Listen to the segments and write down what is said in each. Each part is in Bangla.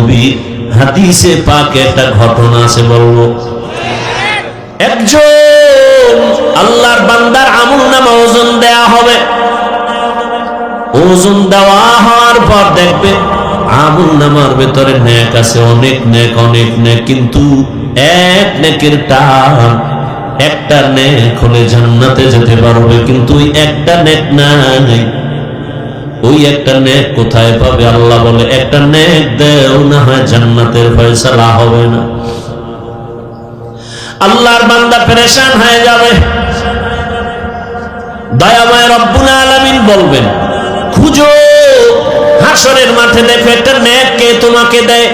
নবী হাদিসে পাকে একটা ঘটনা আছে, বলবো। একজন আল্লাহর বান্দার আমলনামা ওজন দেয়া হবে। ওজন দেওয়া হওয়ার পর দেখবে আমলনামার ভেতরে নেক আছে, অনেক নেক, অনেক নেক, কিন্তু এক নেকের টান, একটা নেক হলে জান্নাতে যেতে পারবে, কিন্তু ওই একটা নেক নাই। ওই একটা নেক কোথায় পাবে? আল্লাহ বলে, একটা নেক দেও, না হয় জান্নাতের ফয়সালা হবে না। আল্লাহর বান্দা পেরেশান হয়ে যাবে। দয়াময় রব্বুল আলামিন বলবেন, খুঁজো, হাসরের মাঠে দেখো একটা নেক কে তোমাকে দেয়।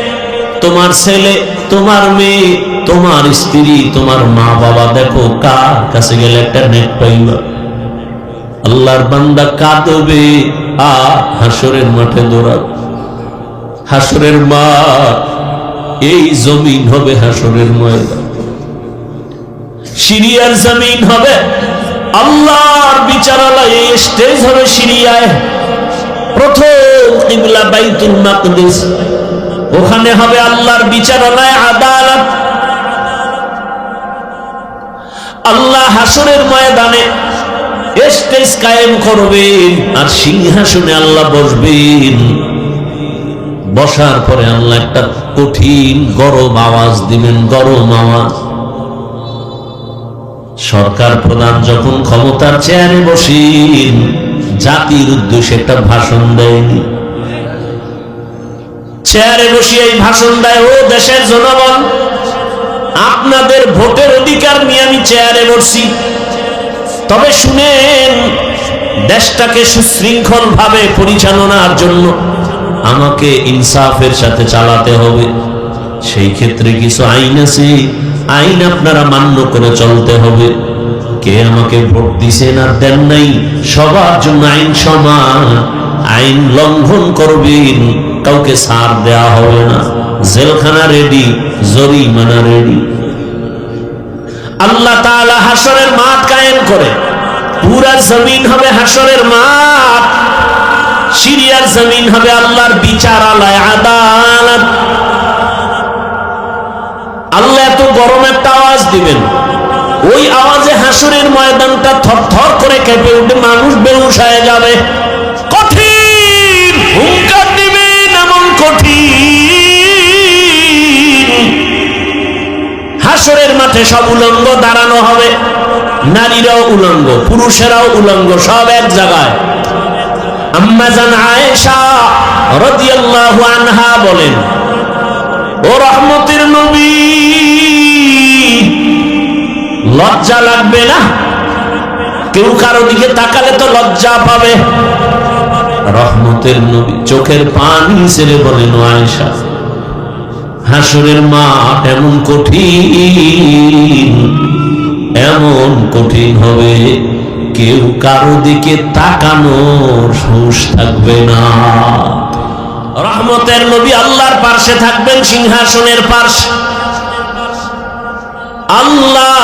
তোমার ছেলে, তোমার মেয়ে, তোমার স্ত্রী, তোমার মা বাবা, দেখো কার কাছে গেলে একটা নেক পাইবা। আল্লাহর বান্দা কাঁদবে, হাসরের মাঠে দৌড়াবে। হাসরের মাঠ এই জমিন হবে হাসরের ময়দান, সিরিয়ার জমিন হবে, আল্লাহর বিচারালয় এই স্টেজ হবে সিরিয়ায়। প্রথম কিবলা বাইতুল মাকদিস, ওখানে হবে আল্লাহর বিচারালয়, আদালত। আল্লাহ হাসরের ময়দানে স্টেজ কায়েম করবেন, আর সিংহাসনে আল্লাহ বসবেন। বসার পরে আল্লাহ একটা কঠিন গরম আওয়াজ দিবেন, গরম আওয়াজ। সরকার প্রধান যখন ক্ষমতার চেয়ারে বসেন, জাতির উদ্দেশ্যে একটা ভাষণ দেয়নি, চেয়ারে বসে এই ভাষণ দেয়, ও দেশের জনগণ, আপনাদের ভোটের অধিকার নিয়ে আমি চেয়ারে বসছি, তবে শুনেন, দেশটাকে সুশৃঙ্খল ভাবে পরিচালনার জন্য আমাকে ইনসাফের সাথে চালাতে হবে। সেই ক্ষেত্রে কিছু আইন আছে, আইন আপনারা মান্য করে চলতে হবে। কে আমাকে ভোট দিছেন আর দেন নাই, সবার জন্য আইন সমান। আইন লঙ্ঘন করবেন, কাউকে ছাড় দেয়া হবে না, জেলখানা রেডি, জরিমানা রেডি। আল্লাহ তাআলা হাসরের মাঠ কায়েম করে, পুরা জমিন হবে হাসরের মাঠ, সিরিয়ার জমিন হবে আল্লাহর বিচারালয়, আদালত। আল্লাহ এত গরম একটা আওয়াজ দিবেন, ওই আওয়াজে হাসরের ময়দানটা থরথর করে কেঁপে উঠে, মানুষ বেহুশ হয়ে যাবে। কঠিন হুঙ্কার দিবেন, এমন কঠিন। হাসরের মাঠে সব উলঙ্গ দাঁড়ানো হবে, নারীরাও উলঙ্গ, পুরুষেরাও উলঙ্গ, সব এক জায়গায়। আম্মা জান আয়েশা রাদিয়াল্লাহু আনহা বলেন, ও রহমতের নবী, লজ্জা লাগবে না? কেউ কারো দিকে তাকালে তো লজ্জা পাবে। রহমতের নবী চোখের পানি ছেড়ে বলেন, ও আয়েশা, হাসরের মাঠ এমন কঠিন, এমন কঠিন হবে, কেউ কারো দিকে তাকানোর সাহস থাকবে না। রহমতের নবী আল্লাহর পাশে থাকবেন, সিংহাসনের পাশে। আল্লাহ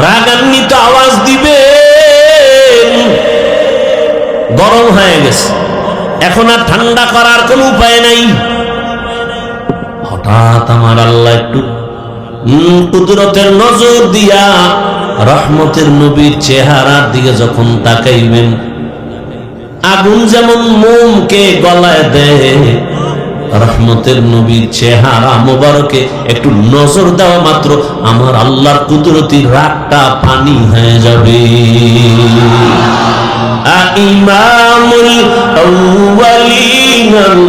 রাগান্বিত আওয়াজ দিবেন, গরম হয়ে গেছে, এখন আর ঠান্ডা করার কোন উপায় নাই। হঠাৎ আমার আল্লাহ একটু কুদরতের নজর দিয়া রহমতের নবীর চেহারার দিকে যখন তাকাইবেন, আগুন যেমন মোমকে গলায় দেয়, রহমতের নবীর চেহারা মোবারকে একটু নজর দেওয়া মাত্র আমার আল্লাহর কুদরতি রাগটা পানি হয়ে যাবে। ইমামুল আউয়ালিন আল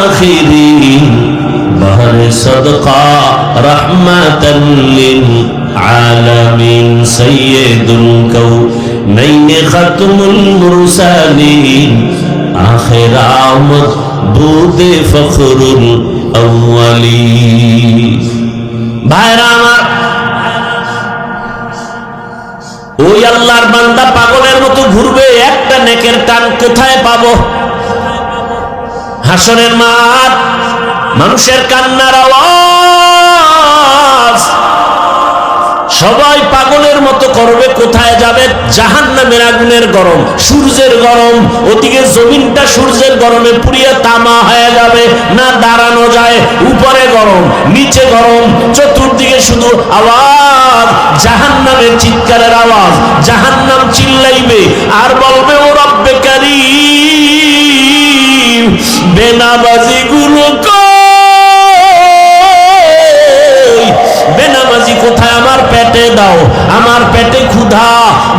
আখিরিন বাহরে সদকা রাহমাতাল লিল আলামিন সাইয়্যিদুল কাউনাইন খাতমুল মুরসালিন আখির আমদ বুদে ফখরুল আউয়ালিন। ভাইরা আমার, ওই আল্লাহর বান্দা পাগলের মতো ঘুরবে, একটা নেকের টান কোথায় পাবো? হাসরের মাঠ, মানুষের কান্নার আওয়াজ, সবাই পাগলের মতো করবে। কোথায় যাবে? জাহান্নামের আগুনের গরম, সূর্যের গরম, ওদিকে জমিনটা সূর্যের গরমে পুড়িয়ে তামা হয়ে যাবে, না দাঁড়ানো যায়, উপরে গরম নিচে গরম, চতুর্দিকে শুধু আওয়াজ, জাহান্নামের চিৎকারের আওয়াজ। জাহান্নাম চিল্লাইবে আর বলবে, ও রব্বে কারীম, বেনামাজি গুলো বেনামাজি কোথায়? আমার পেটে দাও, আমার পেটে ক্ষুধা।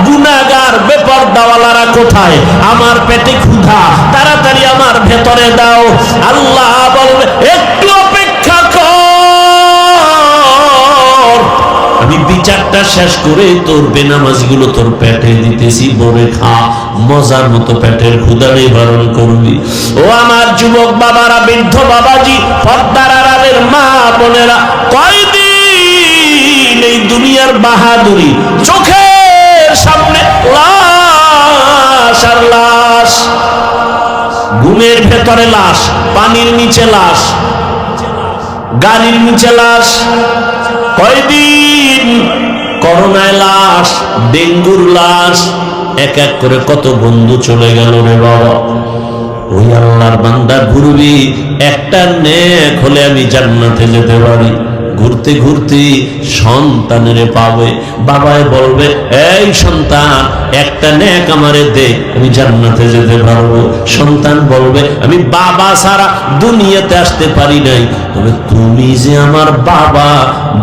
গুনাহগার বেপরদাওয়ালারা কোথায়? আমার পেটে ক্ষুধা, তাড়াতাড়ি আমার ভেতরে দাও। আল্লাহ বলবে, একটু অপেক্ষা কর, আমি বিচারটা শেষ করে তোর বেনামাজিগুলো তোর পেটে দিতেছি, বলে খা, মজার মতো পেটের ক্ষুধা নিবারণ করবি। ও আমার যুবক বাবারা, বৃদ্ধ বাবাজি, পর্দার আড়ালের মা বোনেরা, কয়দিন এই দুনিয়ার বাহাদুরি, চোখের সামনে লাশ আর লাশ, ঘুমের ভেতরে লাশ, পানির নিচে লাশ, গাড়ির নিচে লাশ, কয়দিন করোনায় লাশ, ডেঙ্গুর লাশ, এক এক করে কত বন্ধু চলে গেল রে বাবা। ওই আল্লাহর বান্দা ঘুরবি, একটা নেক হলে আমি জান্নাতে যেতে পারি। ঘুরতে ঘুরতে সন্তানের পাবে, বাবায় বলবে, এই সন্তান, একটা নেক আমারে দে, আমি জান্নাতে যেতে পারবো। সন্তান বলবে, আমি বাবা ছাড়া দুনিয়াতে আসতে পারি নাই, তবে তুমি যে আমার বাবা,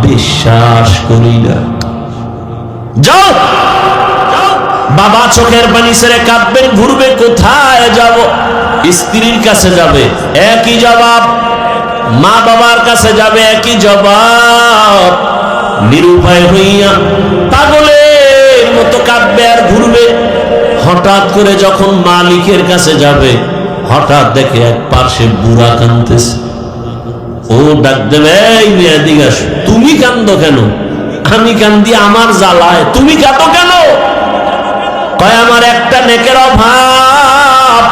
বিশ্বাস করি না। যাও, বাবা চোখের পানি ছেড়ে কাঁদবেন, ঘুরবে, কোথায় যাব? স্ত্রীর কাছে যাবে, একই জবাব। মা বাবার কাছে যাবে, একই জবাব। নিরুপায় হইয়া পাগলের মতো কাঁদবে আর ঘুরবে। হঠাৎ করে যখন মালিকের কাছে যাবে, হঠাৎ দেখে এক পাশে বুড়া কাঁদতেছে। ও ডাক দেবে, এই মেয়ে দিকে আসো। তুমি কান্দো কেন? আমি কান্দি আমার জ্বালায়, তুমি কাঁদো কেন? কয়, আমার একটা নেকের অভাব,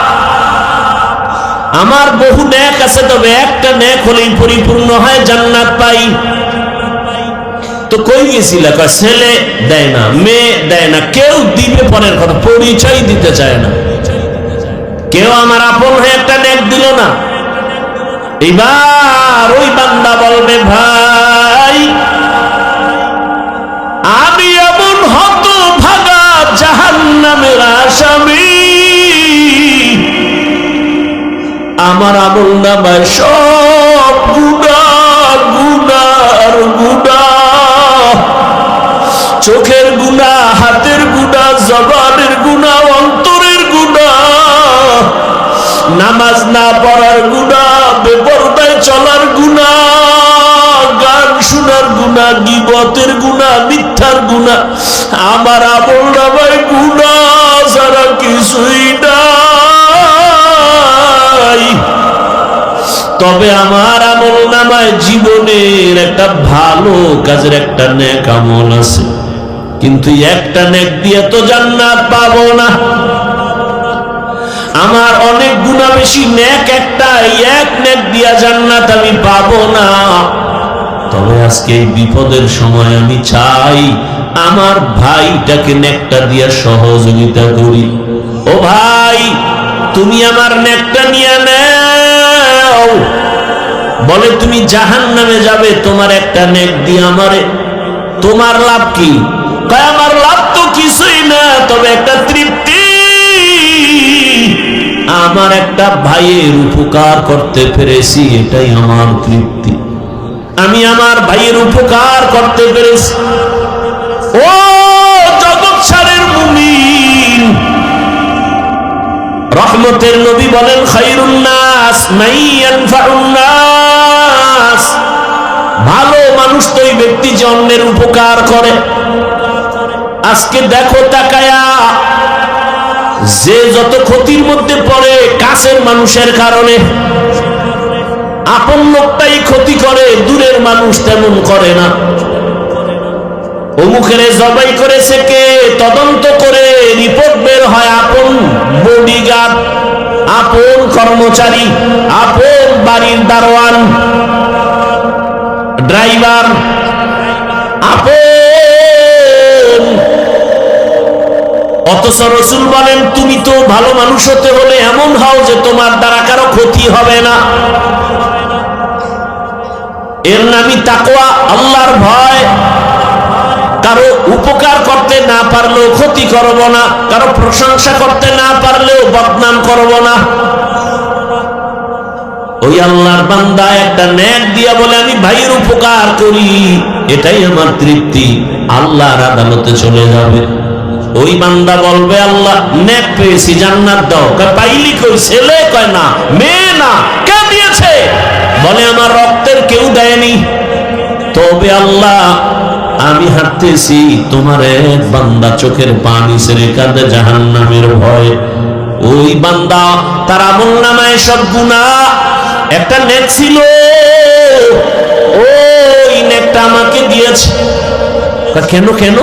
আমার বহু নেক আছে, তবে একটা নেক হলেই পরিপূর্ণ হয়, জান্নাত পাই। তো কই গেছিল? কয়, ছেলে দেয় না, মেয়ে দেয় না, কেউ দিবে পরের কথা, পরিচয় দিতে চায় না, কেউ আমার আপন হয়ে একটা নেক দিল না। এবার ওই বান্দা বলবে, ভাই, আমি এমন হতভাগা জাহান্নামের আসামি, আমার আমল নামায় সব গুনাহ, গুনার গুনাহ, চোখের গুনাহ, হাতের গুনাহ, জবানের গুনাহ, অন্তরের গুনাহ, নামাজ না পড়ার গুনাহ, বেপরদায় চলার গুনাহ, গান শোনার গুনাহ, গীবতের গুনাহ, মিথ্যার গুনাহ। আমার আমল নামায় গুনাহ ছাড়া কিছুই নাই। তবে আমার আমল নামায় জীবনের একটা ভালো কাজের একটা নেক আমল আছে, কিন্তু একটা নেক দিয়ে তো জান্নাত পাবো না। আমার অনেক গুনাহ বেশি, নেক একটা, এক নেক দিয়া জান্নাত আমি পাবো না। তবে আজকে এই বিপদের সময় আমি চাই আমার ভাইটাকে নেকটা দিয়া সহযোগিতা করি। ও ভাই, তুমি আমার নেকটা নিয়ে নাও। বলে, তুমি জাহান্নামে যাবে, তোমার একটা নেক দিয়ে আমারে, তোমার লাভ কি? কয়, আমার লাভ তো কিছুই না, তবে একটা তৃপ্তি, আমার একটা ভাইয়ের উপকার করতে পেরেছি, এটাই আমার তৃপ্তি। আমি আমার ভাইয়ের উপকার করতে পেরেছি। ও জগৎ সারের মুমিন, রহমতের নবী বলেন, খায়রুন নাস মান ইয়ানফাউন নাস, ভালো মানুষ তো ওই ব্যক্তি যে অন্যের উপকার করে। আজকে দেখো তাকায়া, যে যত ক্ষতির মধ্যে পড়ে কাছের মানুষের কারণে, আপন লোকটাই ক্ষতি করে, দূরের মানুষ তেমন করে না। অমুকের জবাই করেছে কে, তদন্ত করে রিপোর্ট বের হয়, আপন বডিগার্ড, আপন কর্মচারী, আপন বাড়ির দারোয়ান, ড্রাইভার, আপন অথচ রাসূল বলেন তুমি তো ভালো মানুষ হতে হলে এমন হও যে তোমার দ্বারা কারো ক্ষতি হবে না। এর নামই তাকওয়া, আল্লাহর ভয়। কারো উপকার করতে না পারলেও ক্ষতি করব না, কারো প্রশংসা করতে না পারলেও বদনাম করব না। ওই আল্লাহর বান্দা একটা নেক দিয়া বলে আমি ভাইয়ের উপকার করি, এটাই আমার তৃপ্তি, আল্লাহর আদালতে চলে যাবে। ওই বান্দা বলবে আল্লাহ নেক পেয়েছি, জান্নাত দাও। পাইলি কই? ছেলে কয় না, মেয়ে না, কে দিয়েছে? বলে আমার রক্তের কেউ দেয়নি। তবে আল্লাহ আমি হাঁটতেছি, তোমার এক বান্দা চোখের পানি ছেড়ে কাঁদে জাহান্নামের ভয়। ওই বান্দা তার আমলনামায় সব গুনাহ, একটা নেক ছিল, ওই নেকটা আমাকে দিয়েছে। কেন কেন?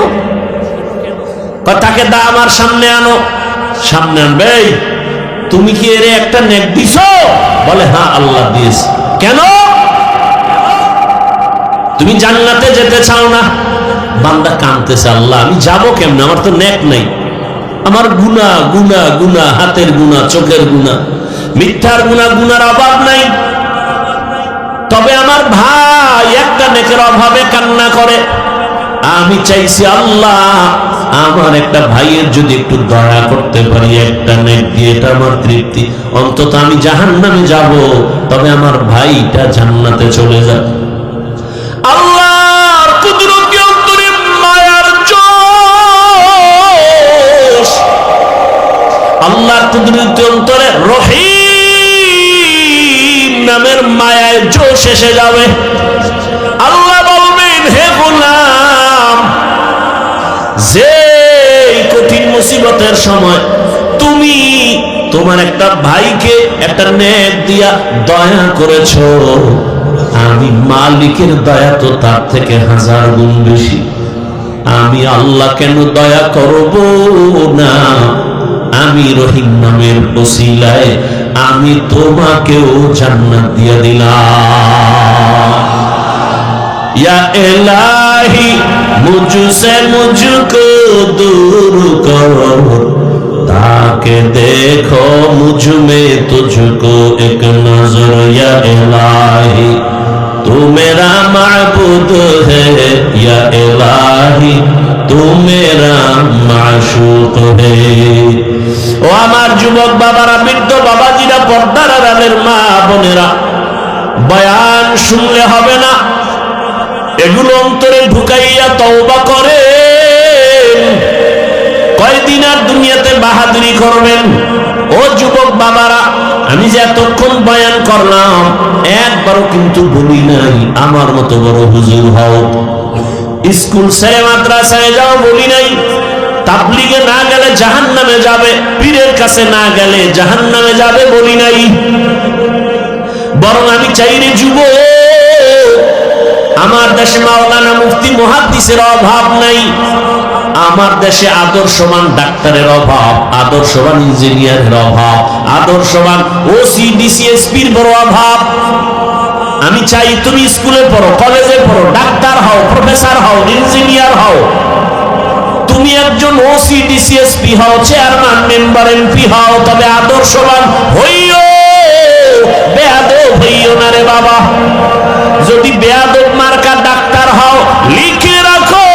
তাকে দা আমার সামনে আনো। সামনে আনবে, তুমি কি এর একটা নেক দিছো? বলে হ্যাঁ আল্লাহ দিয়েছে। কেন? তুমি জান্নাতে যেতে চাও না? বান্দা কাঁদতেছে, আল্লাহ আমি যাব কেমনে, আমার তো নেক নাই, আমার গুনাহ গুনাহ গুনাহ, হাতের গুনাহ, চোখের গুনাহ, মিথ্যার গুনাহ, গুনার অভাব নাই। তবে আমার ভাই একটা নেকের অভাবে কান্না করে। আমি চাইছি আল্লাহ আমার একটা ভাইয়ের যদি একটু দয়া করতে পারি একটা নেক দিয়ে, এটা আমার তৃপ্তি। অন্তত আমি জাহান্নামে যাব, তবে আমার ভাইটা জান্নাতে চলে যাবে। আল্লাহর কুদরতি অন্তরে মায়ার জোশ, আল্লাহর কুদরতি অন্তরে রহিম নামের মায়ার জোশ এসে যাবে। আল্লাহ বলবেন হে গোলাম, যে কঠিন মুসিবতের সময় তুমি তোমার একটা ভাইকে একটা নেক দিয়া দয়া করেছো, আমি মালিকের দয়া তো তার থেকে 1000 গুণ বেশি। আমি আল্লাহ কেন দয়া করব না? আমি রহিম নামের ওসিলায় আমি তোমাকেও জান্নাত দিয়ে দিলাম। या इलाही मुझसे मुझको दूर करो, ताकि देखो मुझ में तुझको एक नजर। या इलाही तू मेरा माबूद है, या इलाही तू मेरा माशूक है। ও আমার যুবক বাবারা, বৃদ্ধ বাবাজিরা, পর্দার আড়ালের মা বোনেরা, বয়ান শুনলে হবে না, এগুলো অন্তরে ঢুকাইয়া তওবা করেন। কয়দিন আর দুনিয়াতে বাহাদুরি করবেন? ও যুবক বাবারা, আমি যে এতক্ষণ বয়ান করলাম একবারও কিন্তু বলি নাই আমার মতো বড় হুজুর হও, স্কুল ছেড়ে মাদ্রাসায় যাও বলি নাই, তাবলীগে না গেলে জাহান্নামে যাবে, পীরের কাছে না গেলে জাহান্নামে যাবে বলি নাই। বরং আমি চাই রে যুবক, আমার দেশে মাওলানা মুফতি মুহাদ্দিসের অভাব নাই, আমার দেশে আদর্শবান ডাক্তারের অভাব, আদর্শবান ইঞ্জিনিয়ারের অভাব, আদর্শবান ওসি ডিসিএসপির বড় অভাব। আমি চাই তুমি স্কুলে পড়ো, কলেজে পড়ো, ডাক্তার হও, প্রফেসর হও, ইঞ্জিনিয়ার হও, তুমি একজন ওসি ডিসিএসপি হও, চেয়ারম্যান মেম্বার এমপি হও, তবে আদর্শবান হইও, বেয়াদব হইও না রে বাবা। যদি বেয়াদব মার্কা ডাক্তার হও, লিখে রাখো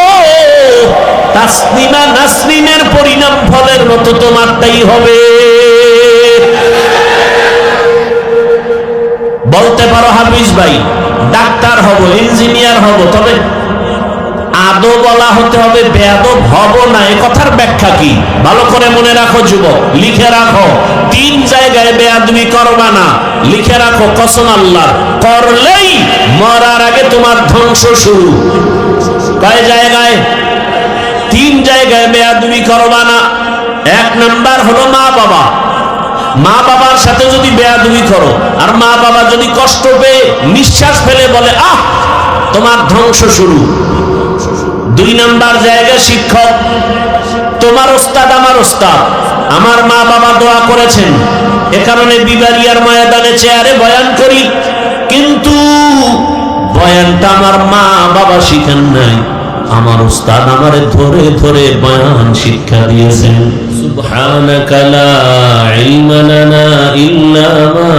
তাসনিমা নাসরিনের পরিণাম ফলের মতো তোমারটাই হবে। বলতে পারো হাফিজ ভাই ডাক্তার হব, ইঞ্জিনিয়ার হব, তবে আদব বলা হতে হবে, বেয়াদব হব না। এ কথার ব্যাখ্যা কি? ভালো করে মনে রাখো যুবক, লিখে রাখো, 3 জায়গায় বেয়াদবি করবা না। লিখে রাখো, কসম আল্লাহ, করলেই মরার আগে তোমার ধ্বংস শুরু। কয় জায়গায়? 3 জায়গায় বেয়াদবি করবা না। 1 নাম্বার হলো মা বাবা। মা বাবার সাথে যদি বেয়াদবি করো, আর মা বাবা যদি কষ্ট পেয়ে নিঃশ্বাস ফেলে বলে আহ, তোমার ধ্বংস শুরু। 2 নাম্বার জায়গা শিক্ষক, তোমার ওস্তাদ আমার ওস্তাদ, আমার মা বাবা দোয়া করেছেন, এ কারণে বিবারিয়ার ময়দানে চেয়ারে বয়ান করি, কিন্তু বয়ানটা আমার মা বাবা শিখেন নাই, আমার উস্তাদ আমারে ধরে ধরে বয়ান শিক্ষা দিয়েছেন। সুবহানাকা লা ইলমা লানা ইল্লা মা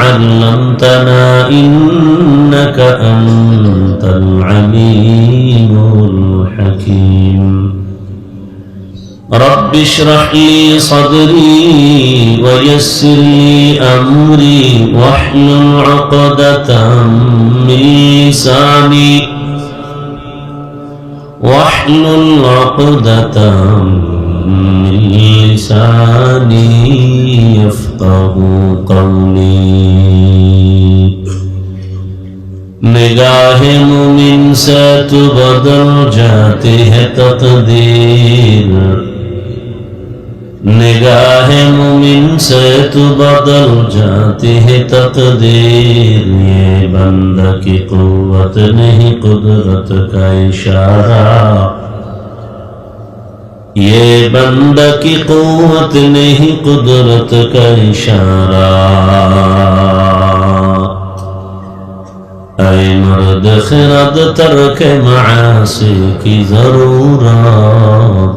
আল্লামতানা ইন্নাকা আনতাল আলিমুল হাকীম। رب اشرح لي صدري ويسر لي أمري واحلل عقدة من لساني يفقهوا قولي। निगाह मुमिन से तो बदल जाती है तकदीर, निगाह मुमिन से तो बदल जाती है तकदीर। ये बंदा की कुव्वत नहीं कुदरत का इशारा, ये बंदा की कुव्वत नहीं कुदरत का इशारा। ऐ मर्द खिरद तर्क मासी की जरूरत,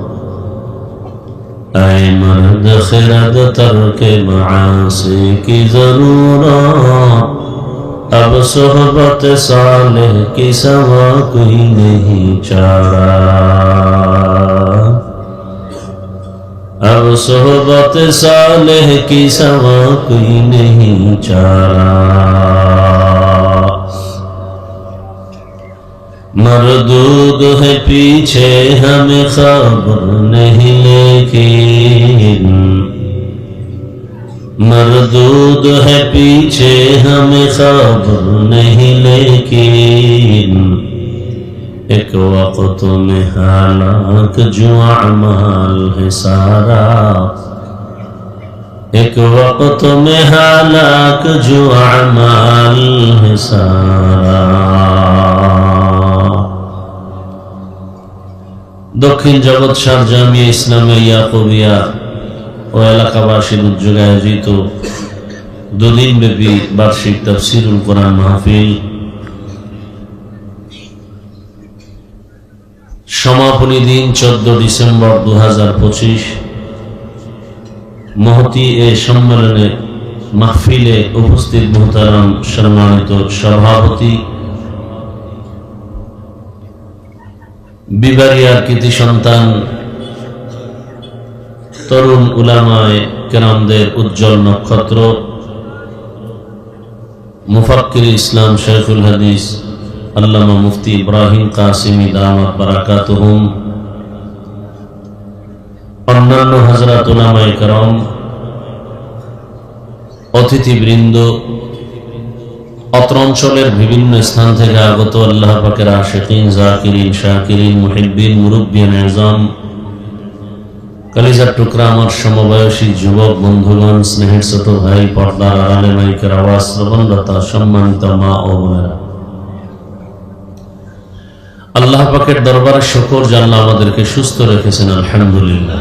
ऐ मर्द खिरद तर्क मासी की जरूरत। अब सोहबत साले की सवा कोई नहीं चारा, अब सोहबत साले की सवा कोई नहीं चारा। मरदूद है पीछे हमें खबर नहीं, लेकिन मरदूद है पीछे हमें खबर नहीं, लेकिन एक वक्त में हालाक जो अमाल है सारा, एक वक्त में हालाक जो अमाल है सारा। দক্ষিণ জগৎ শাহ জামিয়া ইসলামিয়া ইয়াকুবিয়া ও এলাকাবাসীর উদ্যোগে আয়োজিত দুদিনব্যাপী বার্ষিক তাফসীরুল কোরআন মাহফিল সমাপনী দিন 14 ডিসেম্বর 2025। মহতি এ সম্মেলনে মাহফিলে উপস্থিত মুহতারাম সম্মানিত সভাপতি, বিবারিয়ার কৃতি সন্তান তরুণ উলামায়ে কেরামদের উজ্জ্বল নক্ষত্র মুফাক্কির ইসলাম শাইখুল হাদিস আল্লামা মুফতি ইব্রাহিম কাসিমি দামাত বারাকাতুহুম, অন্যান্য হযরত উলামায়ে কেরাম, অতিথিবৃন্দ, অত্র অঞ্চলের বিভিন্ন স্থান থেকে আগত আল্লাহ পাকের আশিকিন, জাকিরিন, শাকিরিন, মুহিব্বিন, মুরব্বিয়ান আযম, কলিজার টুকরা আমার সমবয়সী যুবক বন্ধুগণ, স্নেহের ছোট ভাই, পর্দার আড়ালে মাইকের আওয়াজ শ্রবণরতা সম্মানিত মা ও বোনেরা, আল্লাহ পাকের দরবারে শুকর যে আল্লাহ আমাদেরকে সুস্থ রেখেছেন, আলহামদুলিল্লাহ।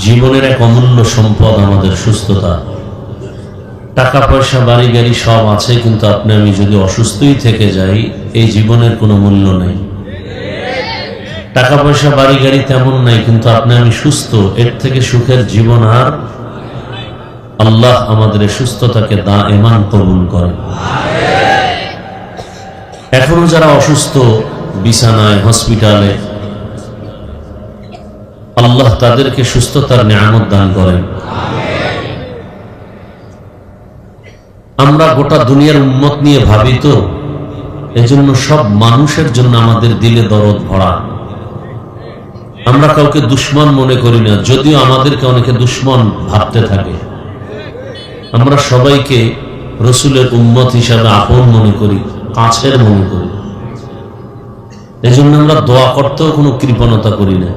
জীবনের এক অমূল্য সম্পদ আমাদের সুস্থতা। টাকা পয়সা বাড়ি গাড়ি সব আছে, কিন্তু আপনি আমি যদি অসুস্থই থেকে যাই, এই জীবনের কোনো মূল্য নেই। টাকা পয়সা বাড়ি গাড়ি তেমন নাই, কিন্তু আপনি আমি সুস্থ, এর থেকে সুখের জীবন আর আল্লাহ আমাদের সুস্থতাকে দাইমান কবুল করেন। এখনো যারা অসুস্থ বিছানায়, হসপিটালে, আল্লাহ তাদেরকে সুস্থতার নিয়ামত দান করেন। আমরা গোটা দুনিয়ার উম্মত নিয়ে ভাবি, তো এজন্য সব মানুষের জন্য আমাদের দিলে দরদ ভরা। আমরা কাউকে দুশ্মন মনে করি না, যদিও আমাদেরকে অনেকে দুশ্মন ভাবতে থাকে। আমরা সবাইকে রসুলের উম্মত হিসাবে আপন মনে করি, কাছের মনে করি। এজন্য আমরা দোয়া করতেও কোনো কৃপণতা করি না।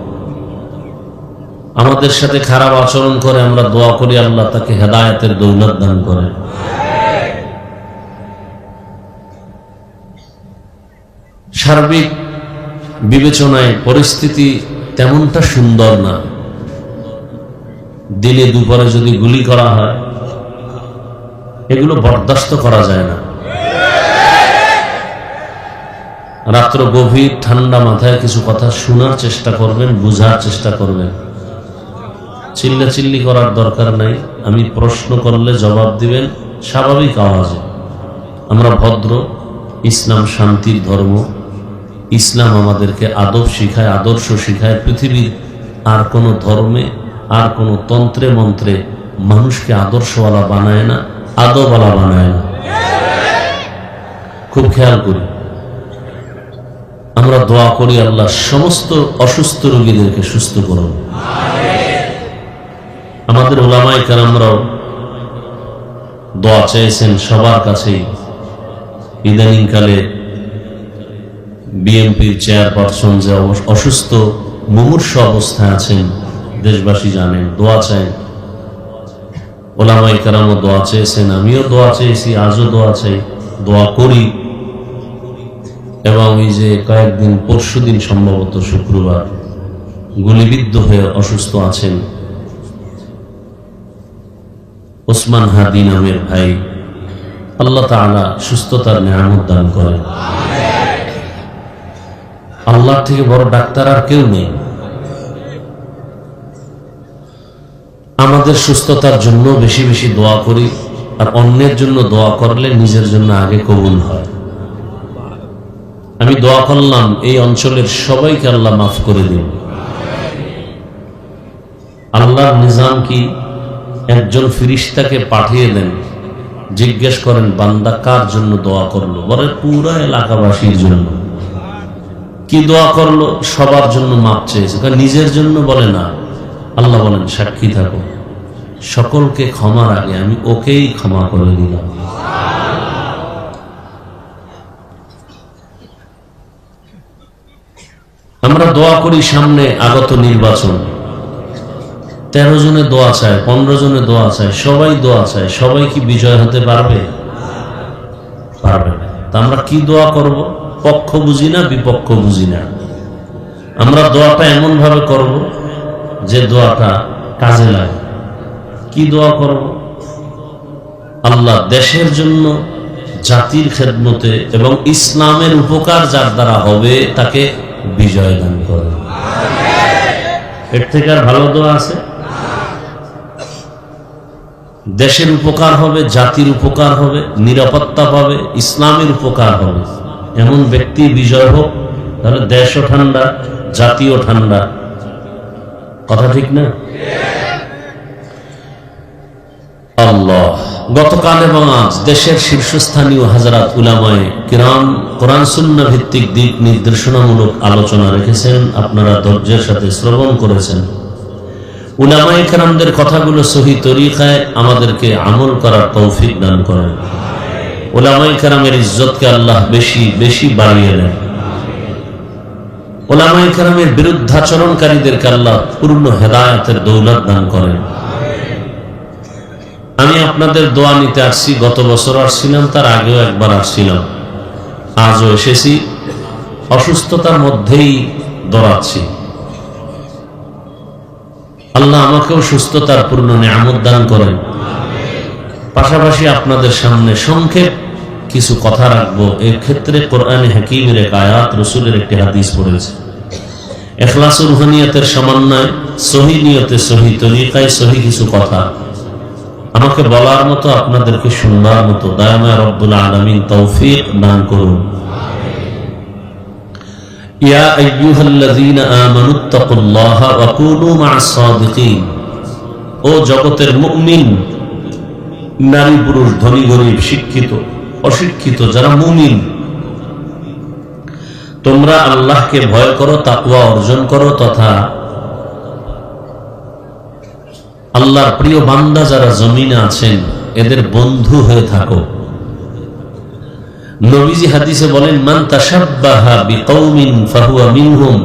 আমাদের সাথে খারাপ আচরণ করে আমরা দোয়া করি, আল্লাহ তাকে হেদায়েতের দৌলত দান করেন। সার্বিক বিবেচনায় পরিস্থিতি তেমনটা সুন্দর না। দিনে দুপুরে যদি গুলি করা হয়, এগুলো বরদাস্ত করা যায় না। রাত্র গভীর ঠান্ডা মাথায় কিছু কথা শোনার চেষ্টা করবেন, বুঝার চেষ্টা করবেন। চিল্লাচিল্লি করার দরকার নাই। আমি প্রশ্ন করলে জবাব দিবেন স্বাভাবিক আওয়াজে। আমরা ভদ্র, ইসলাম শান্তির ধর্ম। ইসলাম আমাদেরকে আদব শিখায়, আদর্শ শিখায়। পৃথিবীর আর কোনো ধর্মে, আর কোনো তন্ত্রে মন্ত্রে মানুষকে আদর্শওয়ালা বানায় না, আদবওয়ালা বানায় না। খুব খেয়াল করি। আমরা দোয়া করি আল্লাহ সমস্ত অসুস্থ রোগীদেরকে সুস্থ করুন। আমাদের উলামায়ে কেরামরাও দোয়া চেয়েছেন সবার কাছেই। ইদানিংকালে বিএনপির চেয়ারপারসন যে অসুস্থ মুমূর্ষু অবস্থায় আছেন, দেশবাসী জানেন, দোয়া চাই। উলামায়ে কেরামও দোয়া চেয়েছেন, আমিও দোয়া চেয়েছি, আজও দোয়া চাই, দোয়া করি। এবং এই যে কয়েকদিন, পরশুদিন সম্ভবত শুক্রবার, গুলিবিদ্ধ হয়ে অসুস্থ আছেন ওসমান হাদি নামের ভাই, আল্লাহ তাআলা সুস্থতার নেয়ামত দান করেন। আল্লাহর থেকে বড় ডাক্তার আর কেউ নেই। আমাদের সুস্থতার জন্য বেশি বেশি দোয়া করি, আর অন্যের জন্য দোয়া করলে নিজের জন্য আগে কবুল হয়। আমি দোয়া করলাম এই অঞ্চলের সবাইকে আল্লাহ মাফ করে দিন। আল্লাহর নিজাম কি, একজন ফিরিস্তাকে পাঠিয়ে দেন, জিজ্ঞেস করেন বান্দা কার জন্য দোয়া করলো, বলে পুরা এলাকাবাসীর জন্য। কি দোয়া করলো? সবার জন্য মাপ চেয়েছে। নিজের জন্য বলে না। আল্লাহ বলেন সাক্ষী থাকো, সকলকে ক্ষমার আগে আমি ওকেই ক্ষমা করে দিলাম। আমরা দোয়া করি সামনে আগত নির্বাচন। 13 জনে দোয়া চায়, 15 জনে দোয়া চায়, সবাই দোয়া চায়। সবাই কি বিজয় হতে পারবে? পারবে না। তা আমরা কি দোয়া করব? পক্ষ বুঝি না, বিপক্ষ বুঝি না। আমরা দোয়াটা এমন ভাবে করব যে দোয়াটা কাজে লাগে। কি দোয়া করব? আল্লাহ দেশের জন্য, জাতির খেদমতে এবং ইসলামের উপকার যার দ্বারা হবে তাকে বিজয় দান করেন। এর থেকে আর ভালো দোয়া আছে? দেশের উপকার হবে, জাতির উপকার হবে, নিরাপত্তা পাবে, ইসলামের উপকার হবে, এমন ব্যক্তি বিজয় হোক। তাহলে দেশও ঠান্ডা, জাতিও ঠান্ডা। কথা ঠিক না? আল্লাহ, গতকাল এবং আজ দেশের শীর্ষস্থানীয় হাজরাত উলামায়ে কিরাম কোরআন সুন্নাহ ভিত্তিক দিক নির্দেশনামূলক আলোচনা রেখেছেন। আপনারা ধৈর্যের সাথে শ্রবণ করেছেন। উলামায়ে কেরামদের কথাগুলো সহি তরিকায় আমাদেরকে আমল করার তৌফিক দান করেন। উলামায়ে কেরামের ইজ্জতকে আল্লাহ বেশি বেশি বাড়িয়ে দেন। উলামায়ে কেরামের বিরুদ্ধাচরণকারীদেরকে আল্লাহ পূর্ণ হেদায়েতের দৌলত দান করেন। আমি আপনাদের দোয়া নিতে আসছি। গত বছর আসছিলাম, তার আগেও একবার আসছিলাম, আজও এসেছি। অসুস্থতার মধ্যেই দৌড়াচ্ছি। আল্লাহ আমাকেও সুস্থতার পূর্ণ নেয়ামত দান করেন। পাশাপাশি আপনাদের সামনে সংক্ষেপ কিছু কথা রাখবো। এর ক্ষেত্রে কোরআনে হাকিমের এক আয়াত, রাসূলের একটি হাদিস পড়েছে। ইখলাস ও রুহানিয়াতের সমন্বয়, সহি নিয়তে, সহি তরিকায়, সহি কিছু কথা আমাকে বলার মতো, আপনাদেরকে শুনবার মতো দয়াময় রব্বুল আলামিন তৌফিক দান করুন। ইয়া আইয়ুহাল্লাযীনা আমানুত্তাকুল্লাহা ওয়া কুনু মা'আস সাদিকিন। ও জগতের মুমিন, নারী পুরুষ, ধনী গরীব, শিক্ষিত অশিক্ষিত, যারা মুমিন, তোমরা আল্লাহকে ভয় করো, তাকওয়া অর্জন করো, তথা আল্লাহর প্রিয় বান্দা যারা জমিনে আছেন এদের বন্ধু হয়ে থাকো। নবীজি হাদিসে বলেন, মান তাশাব্বাহা বিকওমিন ফাহুয়া মিনহুম।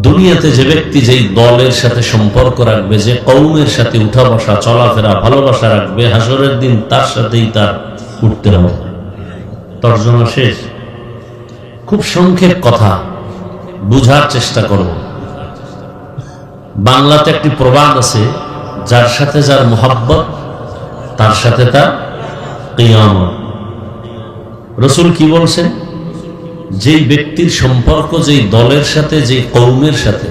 দুনিয়াতে যে ব্যক্তি যেই দলের সাথে সম্পর্ক রাখবে, যে কওমের সাথে উঠা বসা, চলাফেরা, ভালোবাসা রাখবে, হাসরের দিন তার সাথেই তার উঠতে হবে। তর্জমা শেষ। খুব সংক্ষেপ কথা, বুঝার চেষ্টা করব। বাংলাতে একটি প্রবাদ আছে, যার সাথে যার মোহাব্বত তার সাথে তার কিয়ামত। রাসূল কি বলছেন? যেই ব্যক্তির সম্পর্ক যেই দলের সাথে, যেই কওমের সাথে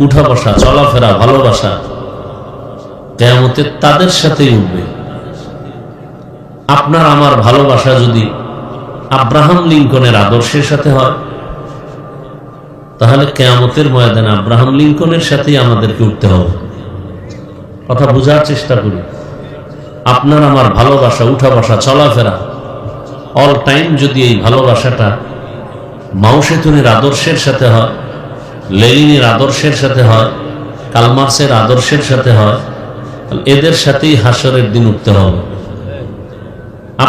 উঠা বসা, চলাফেরা, ভালোবাসা কিয়ামতে তাদের সাথেই উঠবে। আপনার আমার ভালোবাসা যদি আব্রাহাম লিঙ্কনের আদর্শের সাথে হয়, তাহলে কিয়ামতের ময়দানে আব্রাহাম লিঙ্কনের সাথেই আমাদেরকে উঠতে হবে। কথা বোঝার চেষ্টা করি। আপনার আমার ভালোবাসা, উঠা বসা, চলাফেরা অল টাইম যদি এই ভালোবাসাটা মাও সেতুনের আদর্শের সাথে হয়, লেনিনের আদর্শের সাথে হয়, কালমার্সের আদর্শের সাথে হয়, এদের সাথেই হাসরের দিন উঠতে হবে।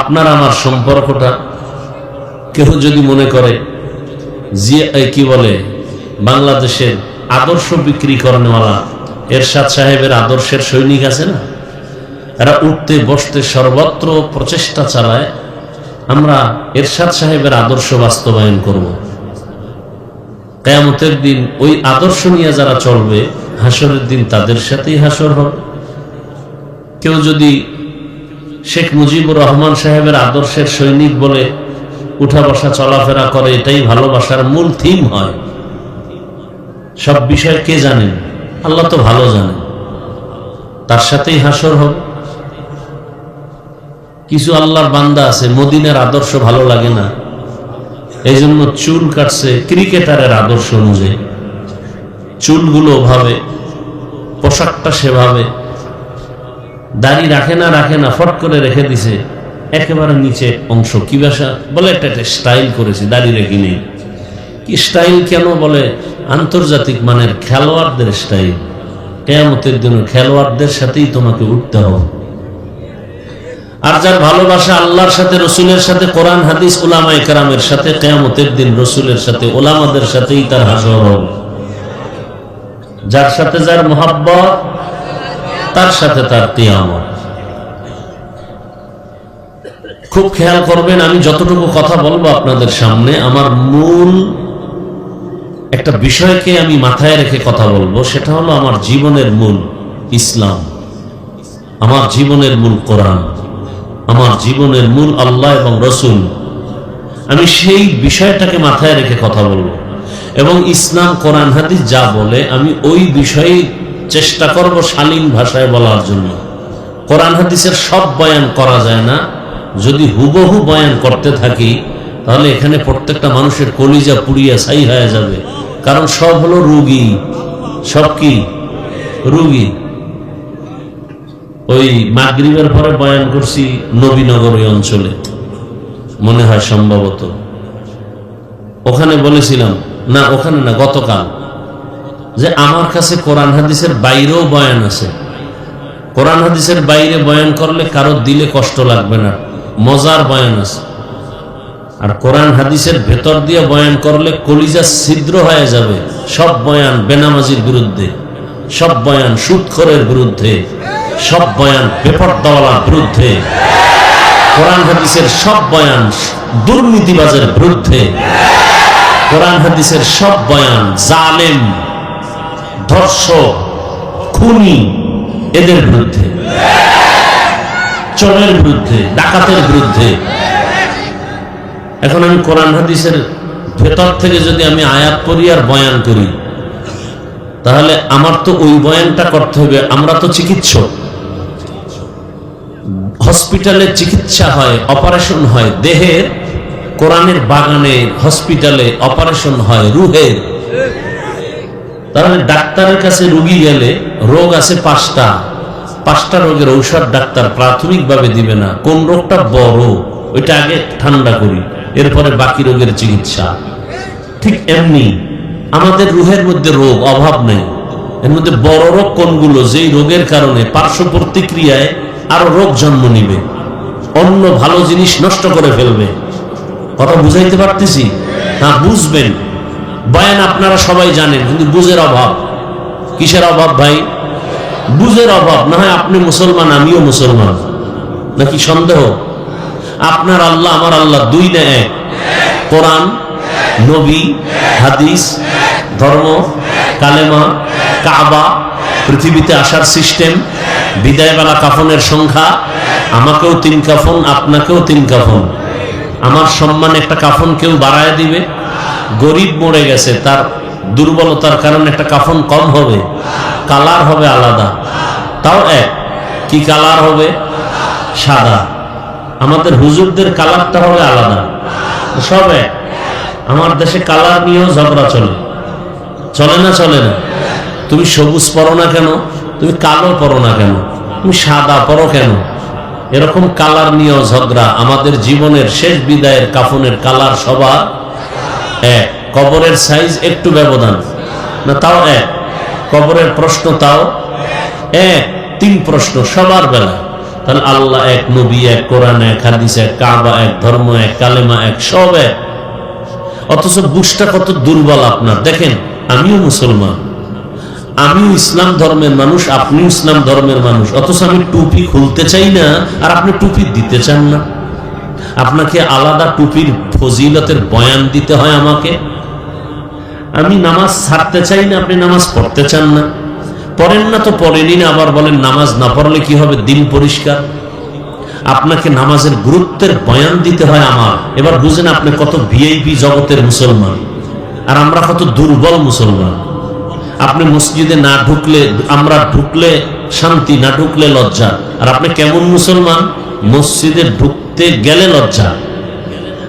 আপনার আমার সম্পর্কটা কেউ যদি মনে করে কি বলে বাংলাদেশের আদর্শ বিক্রি করেনওয়ালা এরশাদ সাহেবের আদর্শের সৈনিক আছে না, এরা উঠতে বসতে সর্বত্র প্রচেষ্টা চালায় আমরা এরশাদ সাহেবের আদর্শ বাস্তবায়ন করব। কিয়ামতের দিন ওই আদর্শ নিয়ে যারা চলবে, হাসরের দিন তাদের সাথেই হাসর হবে। কেউ যদি শেখ মুজিবুর রহমান সাহেবের আদর্শের সৈনিক বলে উঠা বসা চলাফেরা করে, এটাই ভালোবাসার মূল থিম হয়, সব বিষয় কে জানেন? আল্লাহ তো ভালো জানেন, তার সাথেই হাসর হবে। কিছু আল্লাহর বান্দা আছে মদিনার আদর্শ ভালো লাগে না, এই জন্য চুল কাটছে ক্রিকেটারের আদর্শ অনুযায়ী, চুলগুলো ওভাবে, পোশাকটা সেভাবে, দাড়ি রাখে না ফট করে রেখে দিছে একেবারে নিচে অংশ, কি ভাষা বলে একটা স্টাইল করেছে, দাড়ি রেখে নেই। কি স্টাইল কেন বলে? আন্তর্জাতিক মানের খেলোয়াড়দের স্টাইল। কিয়ামতের দিন খেলোয়াড়দের সাথেই তোমাকে উঠতে হবে। আর যার ভালোবাসা আল্লাহর সাথে, রসুলের সাথে, কোরআন হাদিস, উলামায়ে কেরামের সাথে, কিয়ামতের দিন রসুলের সাথে, ওলামাদের সাথেই তার হাসর হবে। যার সাথে যার মুহাব্বত, তার সাথে তার কিয়ামত। খুব খেয়াল করবেন, আমি যতটুকু কথা বলবো আপনাদের সামনে, আমার মূল একটা বিষয়কে আমি মাথায় রেখে কথা বলবো, সেটা হলো আমার জীবনের মূল ইসলাম, আমার জীবনের মূল কোরআন, আমার জীবনের মূল আল্লাহ এবং রসুল। আমি সেই বিষয়টাকে মাথায় রেখে কথা বলবো এবং ইসলাম, কোরআন হাদিস যা বলে আমি ওই বিষয়ে চেষ্টা করব শালীন ভাষায় বলার জন্য। কোরআন হাদিসের সব বয়ান করা যায় না, যদি হুবহু বয়ান করতে থাকি তাহলে এখানে প্রত্যেকটা মানুষের কলিজা পুড়িয়া ছাই হয়ে যাবে, কারণ সব হলো রুগী, সব কি রুগী। ওই মাগরিবের পরে বয়ান করছি নবীনগর ওই অঞ্চলে, মনে হয় সম্ভবত ওখানে বলেছিলাম, না ওখানে না, গতকাল, যে আমার কাছে কোরআন হাদিসের বাইরেও বয়ান আছে। কোরআন হাদিসের বাইরে বয়ান করলে কারো দিলে কষ্ট লাগবে না, মজার বয়ান আছে। আর কোরআন হাদিসের ভেতর দিয়ে বয়ান করলে কলিজা ছিদ্র হয়ে যাবে। সব বয়ান বেনামাজির বিরুদ্ধে, সব বয়ান সুদখোরের বিরুদ্ধে, সব বয়ান বেপরদাওয়ালার বিরুদ্ধে, কোরআন হাদিসের সব বয়ান দুর্নীতিবাজের বিরুদ্ধে, কোরআন হাদিসের সব বয়ান জালেম, ধর্ষক, খুনি এদের বিরুদ্ধে, চোরের বিরুদ্ধে, ডাকাতের বিরুদ্ধে। এখন আমি কোরআন হাদিসের ভেতর থেকে যদি আমি আয়াত পড়ি আর বয়ান করি, তাহলে আমার তো ওই বয়ানটা করতে হবে। আমরা তো চিকিৎসক, হসপিটালে চিকিৎসা হয়, অপারেশন হয় দেহের, কোরআনের বাগানে হসপিটালে অপারেশন হয় রুহের। তাহলে ডাক্তারের কাছে রুগী গেলে রোগ আছে পাঁচটা রোগের ঔষধ ডাক্তার প্রাথমিকভাবে দিবে না। কোন রোগটা বড় ওইটা আগে ঠান্ডা করি, এরপরে বাকি রোগের চিকিৎসা। ঠিক এমনি আমাদের রুহের মধ্যে রোগ অভাব নেই, এর মধ্যে বড় রোগ কোনগুলো, যেই রোগের কারণে পার্শ্ব প্রতিক্রিয়ায় আরো রোগ জন্ম নিবে, অন্য ভালো জিনিস নষ্ট করে ফেলবে। কথা বুঝাইতে পারতেছি? হ্যাঁ, বুঝবেন। বয়ান আপনারা সবাই জানেন, কিন্তু বুঝের অভাব। কিসের অভাব ভাই? বুঝের অভাব। না হয় আপনি মুসলমান, আমিও মুসলমান, নাকি সন্দেহ? আপনার আল্লাহ আমার আল্লাহ দুই না এক? কোরআন, নবী, হাদিস, ধর্ম, কালেমা, কাবা, পৃথিবীতে আসার সিস্টেম, বিদায়বেলা কাফনের সংখ্যা, আমাকেও 3 কাফন, আপনাকেও 3 কাফন। আমার সম্মানে একটা কাফন কেউ বাড়ায় দিবে? গরিব মরে গেছে, তার দুর্বলতার কারণে একটা কাফন কম হবে, কালার হবে আলাদা, তাও এক। কি কালার হবে? সাদা। আমাদের হুজুরদের কালারটা হবে আলাদা, সব এক। আমার দেশে কালার নিয়েও ঝগড়া চলে, চলে না? চলে না? তুমি সবুজ পরো না কেন, তুমি কালো পরো না কেন, তুমি সাদা পরো কেন? এরকম কালার নিয়েও ঝগড়া। আমাদের জীবনের শেষ বিদায়ের কাফনের কালার সবার এক। কবরের সাইজ একটু ব্যবধান না, তাও এক। কবরের প্রশ্ন তাও এক। 3 প্রশ্ন সবার বেলা। তাহলে আল্লাহ এক, নবী এক, কোরআন এক, হাদিস এক, কাবা এক, ধর্ম এক, কালেমা এক, সব এক। অথচ বুঝটা কত দুর্বল আপনার। দেখেন, আমিও মুসলমান, আমিও ইসলাম ধর্মের মানুষ, আপনিও ইসলাম ধর্মের মানুষ, অথচ আমি টুপি খুলতে চাই না আর আপনি টুপি দিতে চান না। আপনাকে আলাদা টুপির ফজিলতের বয়ান দিতে হয় আমাকে। আমি নামাজ ছাড়তে চাই না, আপনি নামাজ পড়তে চান না। পড়েন না তো পড়েনি না, আবার বলেন নামাজ না পড়লে কি হবে, দিন পরিষ্কার। আপনাকে নামাজের গুরুত্বের বয়ান দিতে হয় আমার। এবার বুঝেন আপনি কত ভিআইপি জগতের মুসলমান আর আমরা কত দুর্বল মুসলমান। আপনি মসজিদে না ঢুকলে, আমরা ঢুকলে শান্তি, না ঢুকলে লজ্জা। আর আপনি কেমন মুসলমান? মসজিদে ঢুকতে গেলে লজ্জা।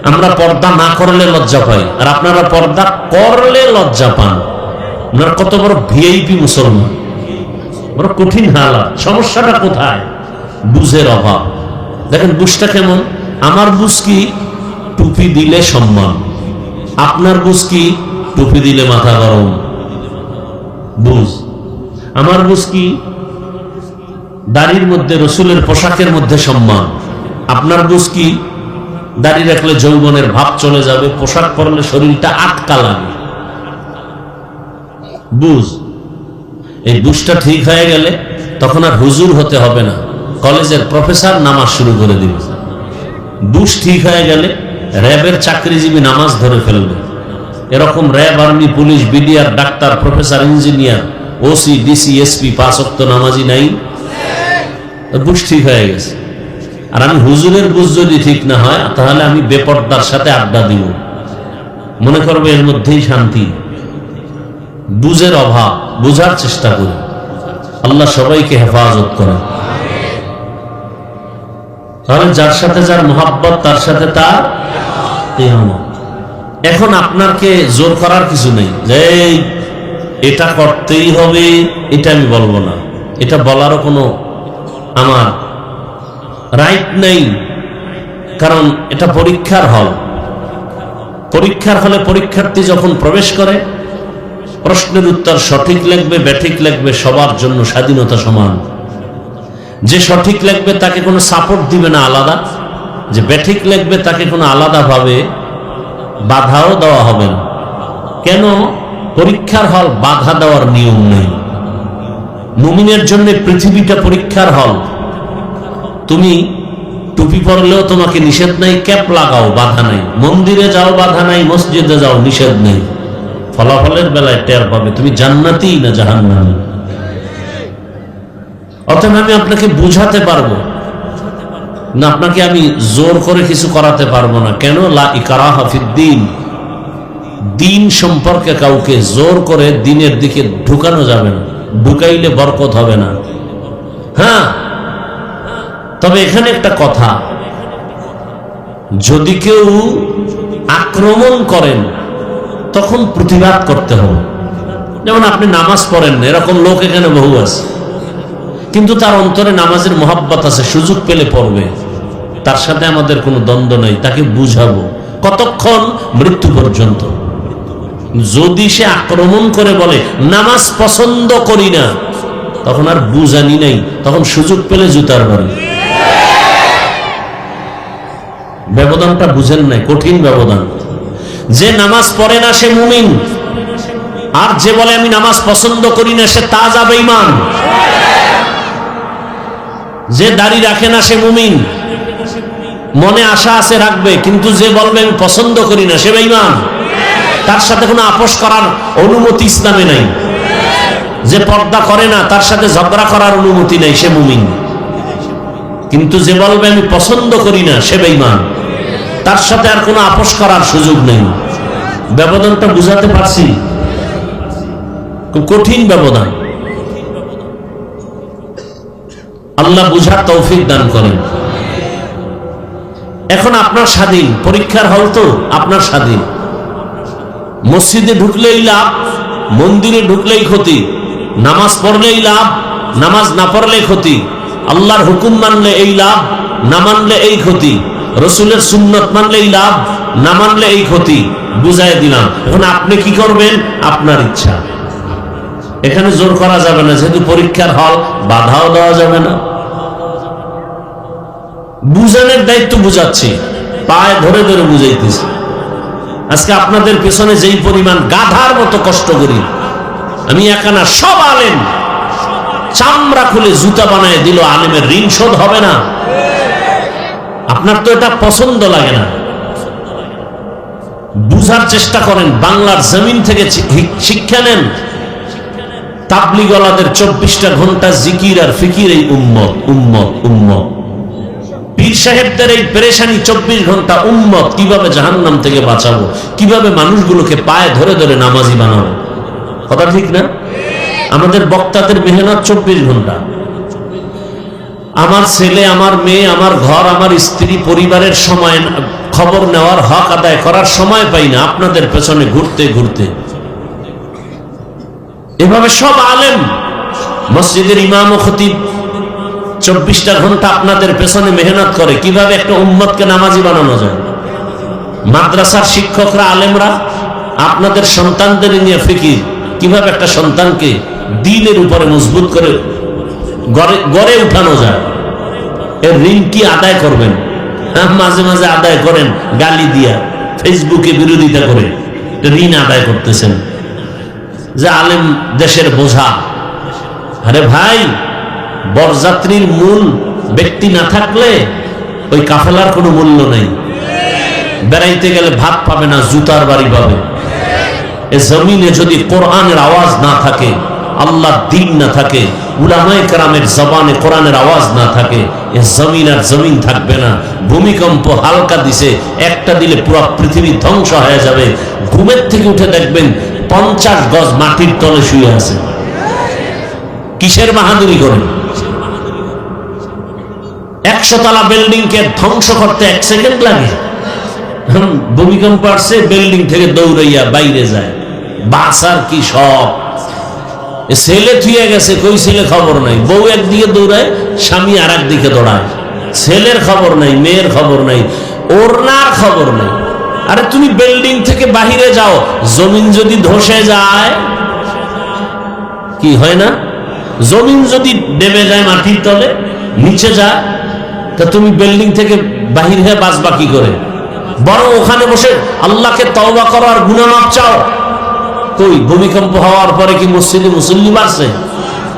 আমরা পর্দা না করলে লজ্জা পাই, আর আপনারা পর্দা করলে লজ্জা পান। আপনারা কত বড় ভিআইপি মুসলমান, বড় কঠিন হালাত। সমস্যাটা কোথায়? বুঝের অভাব। দেখেন বুঝটা কেমন। আমার বুঝ কি টুপি দিলে সম্মান, আপনার বুঝ কি টুপি দিলে মাথা গরম। বুঝ আমার বুঝ কি দাড়ির মধ্যে, রসুলের পোশাকের মধ্যে সম্মান, আপনার বুঝ কি দাড়ি রাখলে যৌবনের ভাব চলে যাবে, পোশাক পরলে শরীরটা আটকা লাগে। বুঝ, এই বুঝটা ঠিক হয়ে গেলে তখন আর হুজুর হতে হবে না, কলেজের প্রফেসর নামাজ শুরু করে দিবে। বুঝ ঠিক হয়ে গেলে র্যাবের চাকরিজীবী নামাজ ধরে ফেলবে। এরকম RAB, army, police, BDR, doctor, professor, engineer, OC, DC, SP 5 ওয়াক্ত নামাজি নাই? বুঝ ঠিক হয়ে গেছে। আর আমি হুজুরের বুঝ যদি ঠিক না হয়, তাহলে আমি বেপর্দার সাথে আড্ডা দিব, মনে করবে এর মধ্যেই শান্তি। বুঝের অভাব। বুঝার চেষ্টা করি। আল্লাহ সবাইকে হেফাজত করে। তাহলে যার সাথে যার মোহাব্বত, তার সাথে তার কিয়ামত। এখন আপনাকে জোর করার কিছু নেই যে এটা করতেই হবে, এটা আমি বলবো না, এটা বলারও কোনো আমার রাইট নেই। কারণ এটা পরীক্ষার হল। পরীক্ষার হলে পরীক্ষার্থী যখন প্রবেশ করে, প্রশ্নের উত্তর সঠিক লিখবে, ব্যাঠিক লিখবে, সবার জন্য স্বাধীনতা সমান। যে সঠিক লিখবে তাকে কোনো সাপোর্ট দিবে না আলাদা, যে ব্যাঠিক লিখবে তাকে কোনো আলাদাভাবে বাধাও দেওয়া হবে না। কেন? পরীক্ষার হল, বাধা দেওয়ার নিয়ম নেই। মুমিনের জন্য পৃথিবীটা পরীক্ষার হল। তুমি টুপি পরলেও তোমাকে নিষেধ নাই, ক্যাপ লাগাও, বাধা নাই। মন্দিরে যাও, বাধা নাই। মসজিদে যাও, নিষেধ নেই। ফলাফলের বেলায় টের পাবে তুমি জান্নাতি না জাহান্নামী। অতএব আমি আপনাকে বুঝাতে পারবো না, আপনাকে আমি জোর করে কিছু করাতে পারবো না। কেন? লা ইকরাহা ফিদ্দীন। দিন সম্পর্কে কাউকে জোর করে দিনের দিকে ঢুকানো যাবে না, ঢুকাইলে বরকত হবে না। হ্যাঁ, তবে এখানে একটা কথা, যদি কেউ আক্রমণ করেন তখন প্রতিবাদ করতে হবে। যেমন আপনি নামাজ পড়েন না, এরকম লোক এখানে বহু আছে, কিন্তু তার অন্তরে নামাজের মোহাব্বত আছে, সুযোগ পেলে পড়বে। তার সাথে আমাদের কোনো দ্বন্দ্ব নাই, তাকে বুঝাবো। কতক্ষণ? মৃত্যু পর্যন্ত। যদি সে আক্রমণ করে বলে নামাজ পছন্দ করি না, তখন আর বুঝানি নাই, তখন সুযোগ পেলে জুতার বাড়ি। ব্যবধানটা বুঝেন নাই, কঠিন ব্যবধান। যে নামাজ পড়ে না সে মুমিন, আর যে বলে আমি নামাজ পছন্দ করি না সে তাজা বেঈমান। যে দাড়ি রাখে না সে মুমিন, মনে আশা আছে রাখবে, কিন্তু যে বলবে আমি পছন্দ করি না সে বেঈমান। তার সাথে কোনো আপোষ করার অনুমতি ইসলামে নাই। যে পর্দা করে না তার সাথে ঝগড়া করার অনুমতি নাই, সে মুমিন। কিন্তু যে বলবে আমি পছন্দ করি না সে বেঈমান, তার সাথে আর কোনো আপোষ করার সুযোগ নেই। ব্যবধানটা বুঝাতে পারছি? খুব কঠিন ব্যবধান। আল্লাহ বুঝার তৌফিক দান করেন। এখন আপনার স্বাধীন, পরীক্ষার হল তো আপনার স্বাধীন। মসজিদে ঢুকলেই লাভ, মন্দিরে ঢুকলেই ক্ষতি। নামাজ পড়লেই লাভ, নামাজ না পড়লেই ক্ষতি। আল্লাহর হুকুম মানলে এই লাভ, না মানলে এই ক্ষতি। রসুলের সুন্নত মানলেই লাভ, না মানলে এই ক্ষতি। বুঝাই দিলাম। এখন আপনি কি করবেন? আপনার ইচ্ছা। এখানে জোর করা যাবে না, যেহেতু পরীক্ষার হল, বাধাও দেওয়া যাবে না। বুঝানোর দায়িত্ব বুঝাচ্ছি, পায়ে ধরে ধরে বুঝাইতেছি। আজকে আপনাদের পেছনে যেই পরিমাণ গাধার মতো কষ্ট করি, আমি একা না, সব আলেম চামড়া খুলে জুতা বানায় দিল, আলেমের ঋণ শোধ হবে না? আপনার তো এটা পছন্দ লাগে না। বুঝার চেষ্টা করেন, বাংলার জমিন থেকে শিক্ষা নেন। তাবলিগওয়ালাদের 24টা ঘন্টা জিকির আর ফিকির, এই উম্মত উম্মত উম্মত। পীর সাহেবদের এই পেরেশানি 24 ঘন্টা, উম্মত কিভাবে জাহান্নাম থেকে বাঁচাবো, কিভাবে মানুষগুলোকে পায়ে ধরে ধরে নামাজি বানাবো। কথা ঠিক না? আমাদের বক্তাদের মেহনত 24 ঘন্টা। আমার ছেলে, আমার মেয়ে, আমার ঘর, আমার স্ত্রী, পরিবারের সময়, খবর নেওয়ার, হক আদায় করার সময় পাই না, আপনাদের পেছনে ঘুরতে ঘুরতে। এভাবে সব আলেম, মসজিদের ইমাম ও খতিব 24টা ঘন্টা আপনাদের পেছনে মেহনত করে কিভাবে একটা উম্মতকে নামাজি বানানো যায়। মাদ্রাসার শিক্ষকরা, আলেমরা আপনাদের সন্তানদের নিয়ে ফিকির, কিভাবে একটা সন্তানকে দ্বীনের উপরে মজবুত করে গড়ে উঠানো যায়। এর ঋণ কি আদায় করবেন? মাঝে মাঝে আদায় করেন গালি দিয়া, ফেসবুকে বিরোধিতা করে ঋণ আদায় করতেছেন যে আলেম দেশের বোঝা। আরে ভাই, বরযাত্রীর মূল ব্যক্তি না থাকলে ওই কাফেলার কোনো মূল্য নেই। বেড়াইতে গেলে ভাত পাবে না, জুতার বাড়ি পাবে। এ জমিনে যদি কোরআনের আওয়াজ না থাকে, আল্লাহর দ্বীন না থাকে, উলামায়ে কেরামের জবানে কোরআনের আওয়াজ না থাকে, এ জমিন আর জমিন থাকবে না। ভূমিকম্প হালকা দিছে, একটা দিলে পুরো পৃথিবী ধ্বংস হয়ে যাবে। ঘুমের থেকে উঠে দেখবেন 50 গজ মাটির তলে শুয়ে আছে। কিসের বাহাদুরি করেন? 100 তলা বিল্ডিং কে ধ্বংস করতে 1 সেকেন্ড লাগে। ভূমিকম্প আসছে, বিল্ডিং থেকে দৌড়াইয়া বাইরে যায়। বাসার কি সব। ছেলে থুয়ে গেছে, কই ছেলে খবর নাই। বউ একদিকে দৌড়ায়, স্বামী আর একদিকে দৌড়ায়। ছেলের খবর নাই, মেয়ের খবর নাই, ওরনার খবর নাই। আরে তুমি বিল্ডিং থেকে বাহিরে যাও, জমিন যদি ধসে যায় কি হয় না? জমিন যদি নেমে যায় মাটির তলে, নিচে যায়, তা তুমি বিল্ডিং থেকে বাহির হয়ে বাঁচবা কি করে? বরং ওখানে বসে আল্লাহকে তওবা করো আর গুনাহ মাফ চাও। কই ভূমিকম্প হওয়ার পরে কি মসজিদে মুসল্লি বাড়ছে?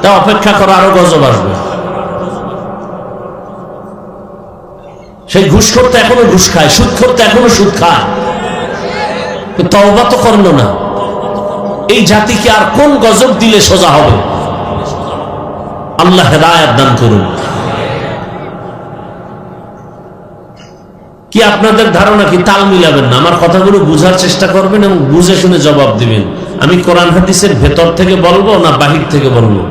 তা অপেক্ষা করো, আরো গজব আসবে। সেই ঘুষ করতে এখনো ঘুষ খায়, সুদ করতে এখনো সুদ খায়, তওবা তো করলো না। এই জাতিকে আর কোন গজব দিলে সোজা হবে? আল্লাহ হেদায়েত দান করুন। কি আপনাদের ধারণা কি তাল মিলাবেন না? আমার কথাগুলো বুঝার চেষ্টা করবেন এবং বুঝে শুনে জবাব দিবেন। আমি কোরআন হাদিসের ভেতর থেকে বলবো না বাহির থেকে বলবো?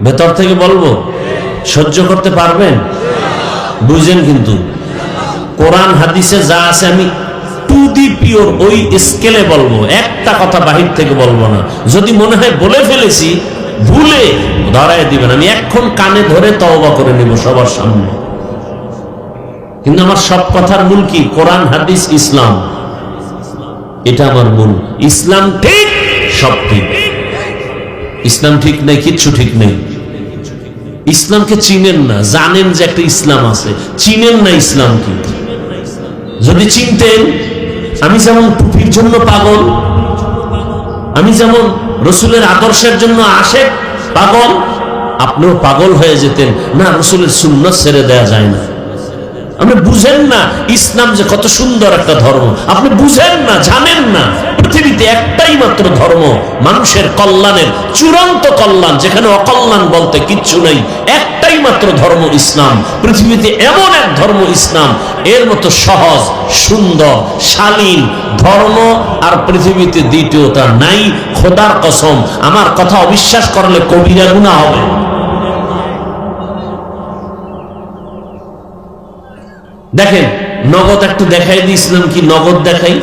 ভেতর থেকে বলবো। সহ্য করতে পারবেন? বুঝেন কিন্তু কোরআন হাদিসে যা আছে আমি টু দি পিওর ওই স্কেলে বলবো, একটা কথা বাহির থেকে বলবো না। যদি মনে হয় বলে ফেলেছি, ভুলে ধরায় দিবেন। আমি এখন কানে ধরে তওবা করে নিব সবার সামনে। কিন্তু আমার সব কথার মূল কি? কোরআন হাদিস ইসলাম, এটা আমার মূল। ইসলাম ঠিক, সব ঠিক। ইসলাম ঠিক নেই, কিচ্ছু ঠিক নেই। ইসলামকে চিনেন না, জানেন যে একটা ইসলাম আছে, চিনেন না ইসলাম কি। যদি চিনতেন, আমি যেমন টুপির জন্য পাগল, আমি যেমন রসুলের আদর্শের জন্য আশেক পাগল, আপনিও পাগল হয়ে যেতেন। না, রসুলের সুন্নাত ছেড়ে দেয়া যায় না। আপনি বুঝেন না ইসলাম যে কত সুন্দর একটা ধর্ম, আপনি বুঝেন না, জানেন না পৃথিবীতে একটাই মাত্র ধর্ম মানুষের কল্যাণের চূড়ান্ত কল্যাণ, যেখানে অকল্যাণ বলতে কিচ্ছু নাই। একটাই একটাই মাত্র ধর্ম ইসলাম। পৃথিবীতে এমন এক ধর্ম ইসলাম, এর মতো সহজ, সুন্দর, শালীন ধর্ম আর পৃথিবীতে দ্বিতীয়টা নাই। খোদার কসম, আমার কথা অবিশ্বাস করলে কবিরা গুনাহ হবে। দেখেন, নগদ একটু দেখাই দিয়েছিলাম, কি নগদ দেখাই?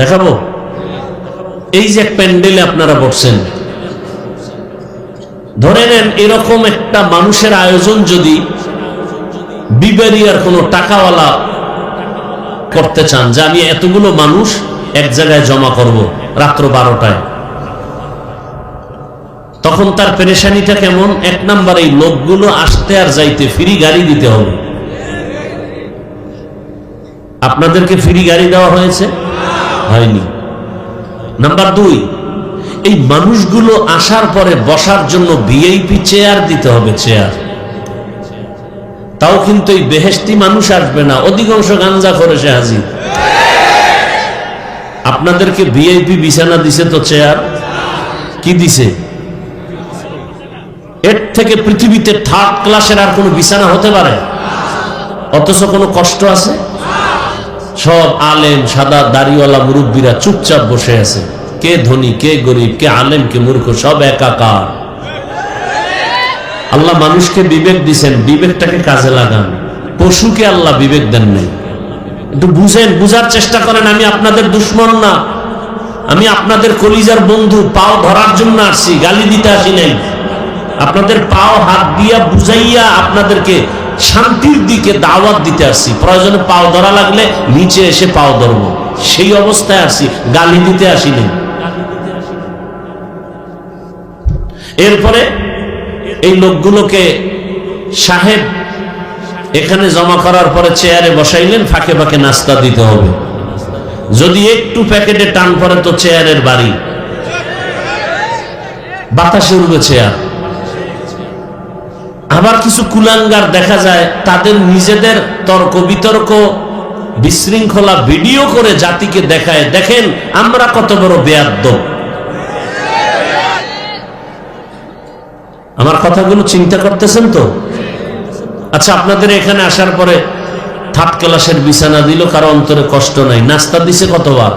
দেখাবো? এই যে প্যান্ডেলে আপনারা বসছেন, ধরে নেন এরকম একটা মানুষের আয়োজন যদি বিবারিয়ার কোনো টাকাওয়ালা করতে চান, যে আমি এতগুলো মানুষ এক জায়গায় জমা করব রাত্র 12টায়, তখন তার পেরেশানিটা কেমন? এক নাম্বার, এই লোকগুলো আসতে আর যাইতে ফ্রি গাড়ি দিতে হবে। আপনাদেরকে ফ্রি গাড়ি দেওয়া হয়েছে? হয়নি। নাম্বার 2, এই মানুষগুলো আসার পরে বসার জন্য ভিআইপি চেয়ার দিতে হবে, চেয়ার। তাও কিন্তু এই বেহেশতি মানুষ আসবে না, অধিকাংশ গাঞ্জা করে সে হাজির। আপনাদেরকে ভিআইপি বিছানা দিছে তো, চেয়ার কি দিছে? এর থেকে পৃথিবীতে থার্ড ক্লাসের আর কোনো বিছানা হতে পারে? অথচ কোনো কষ্ট আছে? সব আলেম, সাদা দাড়িওয়ালা মুরব্বীরা চুপচাপ বসে আছে। কে ধনী, কে গরিব, কে আলেম, কে মূর্খ, সব একাকার। আল্লাহ মানুষকে বিবেক দিছেন, বিবেকটাকে কাজে লাগান। পশুকে আল্লাহ বিবেক দেন নাই। একটু বুঝেন, বুঝার চেষ্টা করেন। আমি আপনাদের দুশ্মন না, আমি আপনাদের কলিজার বন্ধু। পাও ধরার জন্য আসছি, গালি দিতে আসি নাই। আপনাদের পাও হাত দিয়া বুঝাইয়া আপনাদেরকে শান্তির দিকে দাওয়াত দিতে আসছি। প্রয়োজনে পাও ধরা লাগলে নিচে এসে পাও ধরব, সেই অবস্থায় আসছি, গালি দিতে আসিনি। এরপরে এই লোকগুলোকে সাহেব এখানে জমা করার পরে চেয়ারে বসাইলেন, ফাঁকে ফাঁকে নাস্তা দিতে হবে। যদি একটু প্যাকেটে টান পড়ে তো চেয়ারের বাড়ি, বাতাসে উড়বে চেয়ার। আবার কিছু কুলাঙ্গার দেখা যায়, তাদের নিজেদের তর্ক বিতর্ক বিশৃঙ্খলা ভিডিও করে জাতিকে দেখায়, দেখেন আমরা কত বড় বেয়াদ্দব। আমার কথাগুলো চিন্তা করতেছেন তো? আচ্ছা, আপনাদের এখানে আসার পরে থার্ড ক্লাসের বিছানা দিল, কারো অন্তরে কষ্ট নাই। নাস্তা দিছে কতবার?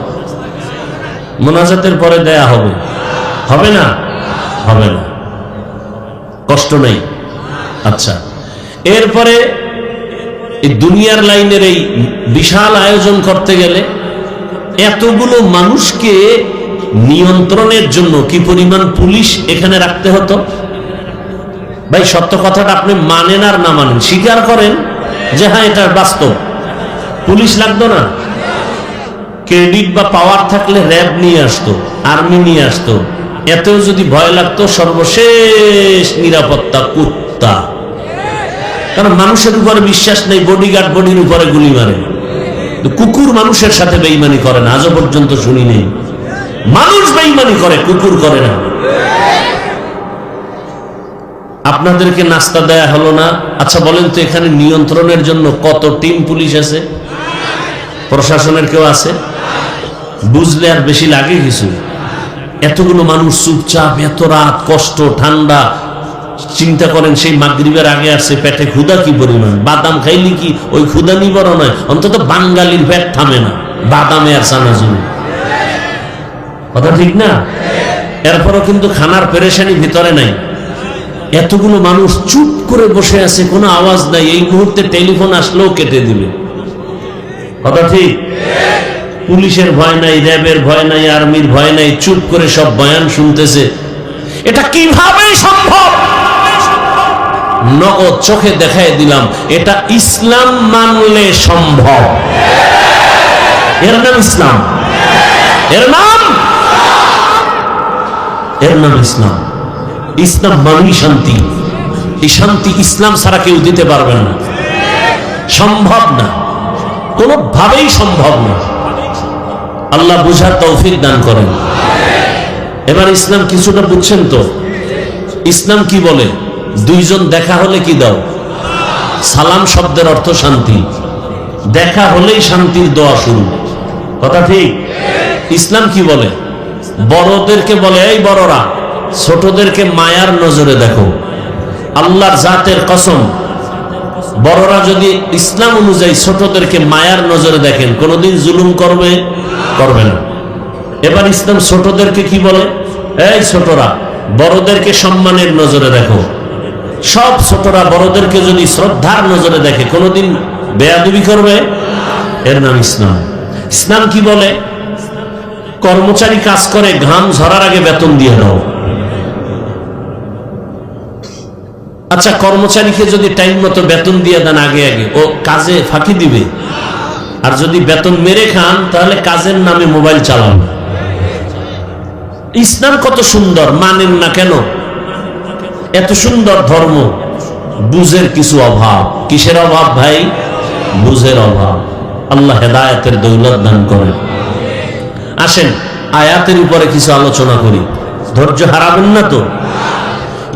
মোনাজাতের পরে দেয়া হবে? হবে না? হবে না, কষ্ট নেই। আচ্ছা, এরপরে এই দুনিয়ার লাইনের এই বিশাল আয়োজন করতে গেলে এতগুলো মানুষকে নিয়ন্ত্রণের জন্য কি পরিমাণ পুলিশ এখানে রাখতে হতো? ভাই, সত্য কথাটা আপনি মানেন আর না মানেন, স্বীকার করেন যে হ্যাঁ এটা বাস্তব। পুলিশ লাগতো না? ক্রেডিট বা পাওয়ার থাকলে র্যাব নিয়ে আসতো, আর্মি নিয়ে আসতো। এতেও যদি ভয় লাগতো, সর্বশেষ নিরাপত্তা কুত্তা। কারণ মানুষের উপরে বিশ্বাস নেই, বডিগার্ড বডির উপরে গুলি মারে। কুকুর মানুষের সাথে বেঈমানি করে না, আজও পর্যন্ত শুনি নেই। মানুষ বেঈমানি করে, কুকুর করে না। আপনাদেরকে নাস্তা দেয়া হলো না। আচ্ছা বলেন তো, এখানে নিয়ন্ত্রণের জন্য কত টিম পুলিশ আছে? প্রশাসনের কেউ আছে? বুঝলে আর বেশি লাগে কিছু? এতগুলো মানুষ চুপচাপ, এত রাত, কষ্ট, ঠান্ডা। চিন্তা করেন, সেই মাগরিবের আগে আসছে, পেটে ক্ষুধা কি পরিমাণ। বাদাম খাইলি কি ওই ক্ষুধা নিবারণ হয়? অন্তত বাঙালির পেট থামে না বাদামে আর চানাচুরি। কথা ঠিক না? এরপরও কিন্তু খানার পেরেশানি ভিতরে নাই। এতগুলো মানুষ চুপ করে বসে আছে, কোনো আওয়াজ নাই। এই মুহূর্তে টেলিফোন আসলেও কেটে দিবে। কথা ঠিক? পুলিশের ভয় নাই, র্যাবের ভয় নাই, আর্মির ভয় নাই, চুপ করে সব বয়ান শুনতেছে। এটা কিভাবে সম্ভব? নগদ চোখে দেখায় দিলাম, এটা ইসলাম মানলে সম্ভব। এর নাম ইসলাম, এর নাম ইসলাম। ইসলাম মানেই শান্তি। এই শান্তি ইসলাম ছাড়া কেউ দিতে পারবে না, সম্ভব না, কোনোভাবেই সম্ভব না। আল্লাহ বুঝার তৌফিক দান করেন। এবার ইসলাম কিছুটা বুঝছেন তো? ইসলাম কি বলে? দুইজন দেখা হলে কি দাও? সালাম শব্দের অর্থ শান্তি। দেখা হলেই শান্তির দোয়া শুরু। কথা ঠিক? ইসলাম কি বলে? বড়দেরকে বলে এই বড়রা, ছোটদেরকে মায়ার নজরে দেখো। আল্লাহর জাতের কসম, বড়রা যদি ইসলাম অনুযায়ী ছোটদেরকে মায়ার নজরে দেখেন, কোনোদিন জুলুম করবে না। এবার ইসলাম ছোটদেরকে কি বলে? এই ছোটরা, বড়দেরকে সম্মানের নজরে দেখো। সব ছোটরা বড়দেরকে যদি শ্রদ্ধার নজরে দেখে, কোনোদিন বেয়াদবি করবে? এর নাম ইসলাম। ইসলাম কি বলে? কর্মচারী কাজ করে, ঘাম ঝরার আগে বেতন দিয়ে দাও। আচ্ছা, কর্মচারীকে যদি টাইম মতো বেতন দিয়ে দেন আগে আগে, ও কাজে ফাঁকি দিবে। আর যদি বেতন মেরে খান, তাহলে কাজের নামে মোবাইল চালান। ইসলাম কত সুন্দর, মানেন না কেন? এত সুন্দর ধর্ম, বুঝের কিছু অভাব। কিসের অভাব ভাই? বুঝের অভাব। আল্লাহ হেদায়েতের দৌলত দান করেন। আসেন আয়াতের উপরে কিছু আলোচনা করি, ধৈর্য হারাবেন না তো।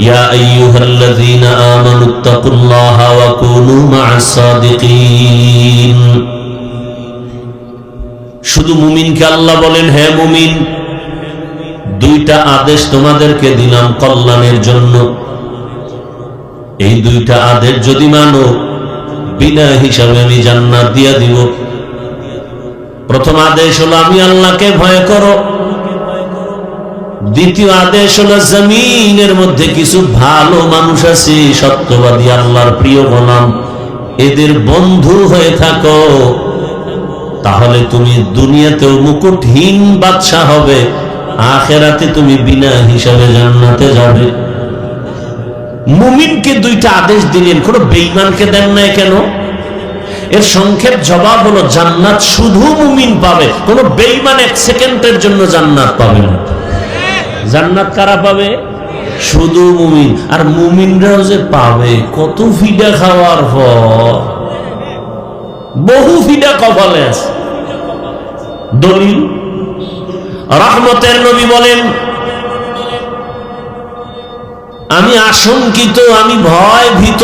ইয়া আইয়ুহাল্লাযীনা আমানুত্তাকুল্লাহা ওয়া কুনু মা'আস সাদিকিন। শুধু মুমিনকে আল্লাহ বলেন, হে মুমিন, দুইটা আদেশ তোমাদেরকে দিলাম কল্যাণের জন্য। এই দুইটা আদেশ যদি মানো, বিনা হিসাবে আমি জান্নাত দিয়া দিব। প্রথম আদেশ হলো আমি আল্লাহকে ভয় করো। দ্বিতীয় আদেশ হলো জমিনের মধ্যে কিছু ভালো মানুষ আছে, সত্যবাদী, আল্লাহর প্রিয় গোলাম, এদের বন্ধু হয়ে থাকো। তাহলে তুমি দুনিয়াতেও মুকুটহীন বাদশা হবে, আখিরাতে তুমি বিনা হিসাবে জান্নাতে যাবে। মুমিনকে দুইটা আদেশ দিলেন, কোন বেঈমানকে দেন নাই কেন? এর সংক্ষেপ জবাব হলো জান্নাত শুধু মুমিন পাবে, কোন বেঈমান এক সেকেন্ডের জন্য জান্নাত পাবে না। জান্নাত কারা পাবে? শুধু মুমিন। আর মুমিনরাও যে পাবে, কত ফিডা খাওয়ার পর, বহু ফিডা কপালে আছে। দলিল, রহমতের নবী বলেন, আমি আশঙ্কিত, আমি ভয় ভীত।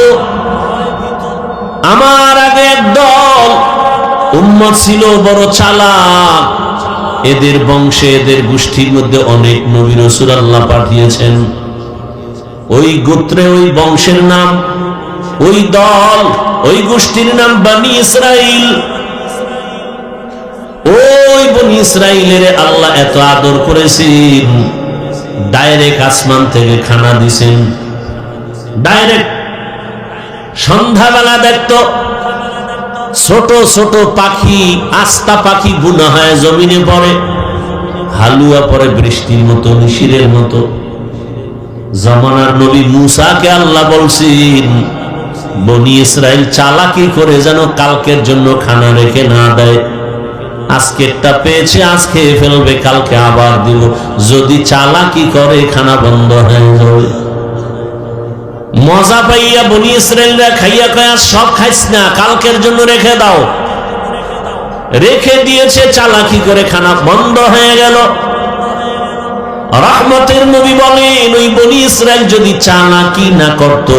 আমার আগে একদল উম্মত ছিল বড় চালাক, এদের বংশে, এদের গোষ্ঠীর মধ্যে অনেক নবী রাসূল আল্লাহ পাঠিয়েছেন। ওই গোত্রে, ওই বংশের নাম, ওই দল, ওই গোষ্ঠীর নাম বনি ইসরাইল। ওই বনি ইসরাইলের আল্লাহ এত আদর করেছেন, ডাইরেক্ট আসমান থেকে খানা দিছেন। ডাইরেক্ট সন্ধ্যাবেলা দেখতো ছোট ছোট পাখি, আস্তা পাখি গুনাহ হয় জমিনে পড়ে, হালুয়া পড়ে বৃষ্টির মতো, নিশিরের মতো। জামানার নবী মুসাকে আল্লাহ বলছেন, বনি ইসরাইল চালাকি করে যেন কালকের জন্য খানা রেখে না দেয়। আজকেরটা পেয়েছে, আজ খেয়ে ফেলবে, কালকে আবার দিব। যদি চালাকি করে খানা বন্ধ হয়ে যাবে। মজা পাইয়া বনি ইসরাইলরা খাইয়া কয়া, সব খাইস না, কালকের জন্য রেখে দাও। রেখে দিয়েছে, চালাকি করে খানা বন্ধ হয়ে গেল। রহমতের নবী বলেন, ওই বনি ইসরাইল যদি চালাকি না করত,